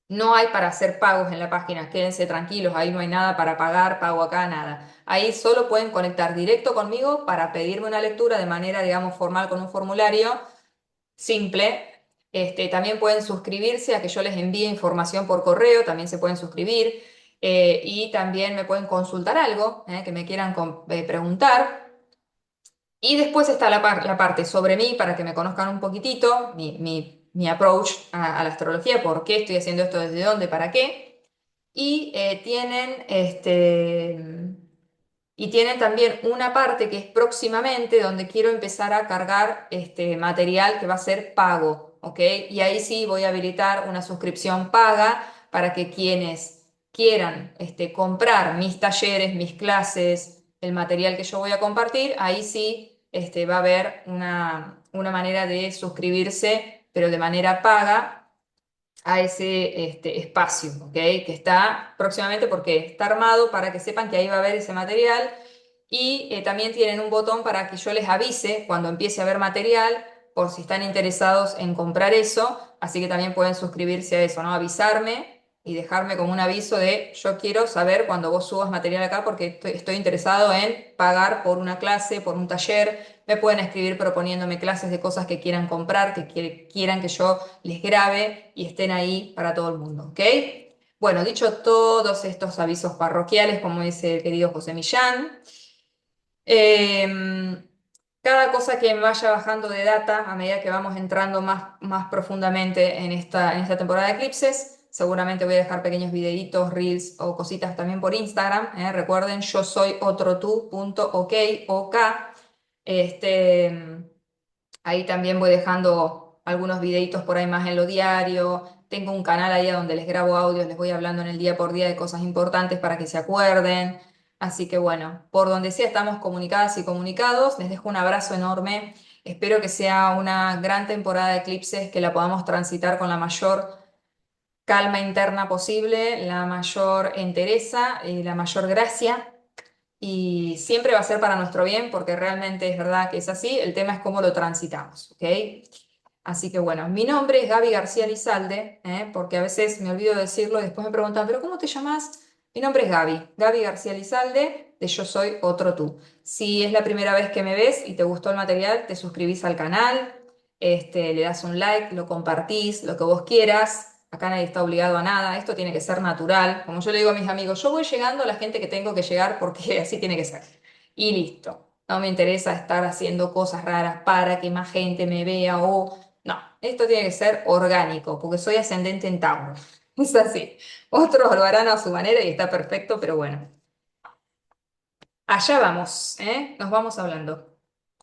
No hay para hacer pagos en la página, quédense tranquilos, ahí no hay nada para pagar, pago acá, nada. Ahí solo pueden conectar directo conmigo para pedirme una lectura de manera, digamos, formal con un formulario simple. También pueden suscribirse a que yo les envíe información por correo, también se pueden suscribir y también me pueden consultar algo que me quieran preguntar. Y después está la parte sobre mí para que me conozcan un poquitito, mi approach a la astrología, por qué estoy haciendo esto, desde dónde, para qué. Y tienen también una parte que es próximamente donde quiero empezar a cargar este material que va a ser pago, ¿ok? Y ahí sí voy a habilitar una suscripción paga para que quienes quieran comprar mis talleres, mis clases, el material que yo voy a compartir, ahí sí va a haber una manera de suscribirse, pero de manera paga a ese espacio, ¿ok? Que está próximamente porque está armado para que sepan que ahí va a haber ese material y también tienen un botón para que yo les avise cuando empiece a haber material por si están interesados en comprar eso, así que también pueden suscribirse a eso, ¿no? Avisarme y dejarme como un aviso de yo quiero saber cuando vos subas material acá porque estoy interesado en pagar por una clase, por un taller. Me pueden escribir proponiéndome clases de cosas que quieran comprar, que quieran que yo les grabe y estén ahí para todo el mundo, ¿ok? Bueno, dicho todos estos avisos parroquiales, como dice el querido José Millán, Cada cosa que me vaya bajando de data a medida que vamos entrando más profundamente en esta temporada de eclipses, seguramente voy a dejar pequeños videitos, reels o cositas también por Instagram. Recuerden, yo soy otrotu.ok, ok. Este, Ahí también voy dejando algunos videitos por ahí más en lo diario. Tengo un canal ahí donde les grabo audios, les voy hablando en el día por día de cosas importantes para que se acuerden. Así que bueno, por donde sea estamos comunicadas y comunicados. Les dejo un abrazo enorme. Espero que sea una gran temporada de eclipses, que la podamos transitar con la mayor calma interna posible, la mayor entereza y la mayor gracia. Y siempre va a ser para nuestro bien, porque realmente es verdad que es así. El tema es cómo lo transitamos, ¿ok? Así que bueno, mi nombre es Gaby García Lizalde, porque a veces me olvido decirlo y después me preguntan, ¿pero cómo te llamas? Mi nombre es Gaby, Gaby García Lizalde, de Yo Soy Otro Tú. Si es la primera vez que me ves y te gustó el material, te suscribís al canal, le das un like, lo compartís, lo que vos quieras. Acá nadie está obligado a nada, esto tiene que ser natural. Como yo le digo a mis amigos, yo voy llegando a la gente que tengo que llegar porque así tiene que ser. Y listo. No me interesa estar haciendo cosas raras para que más gente me vea o no, esto tiene que ser orgánico, porque soy ascendente en Tauro. Es así. Otros lo harán a su manera y está perfecto, pero bueno. Allá vamos, ¿eh? Nos vamos hablando.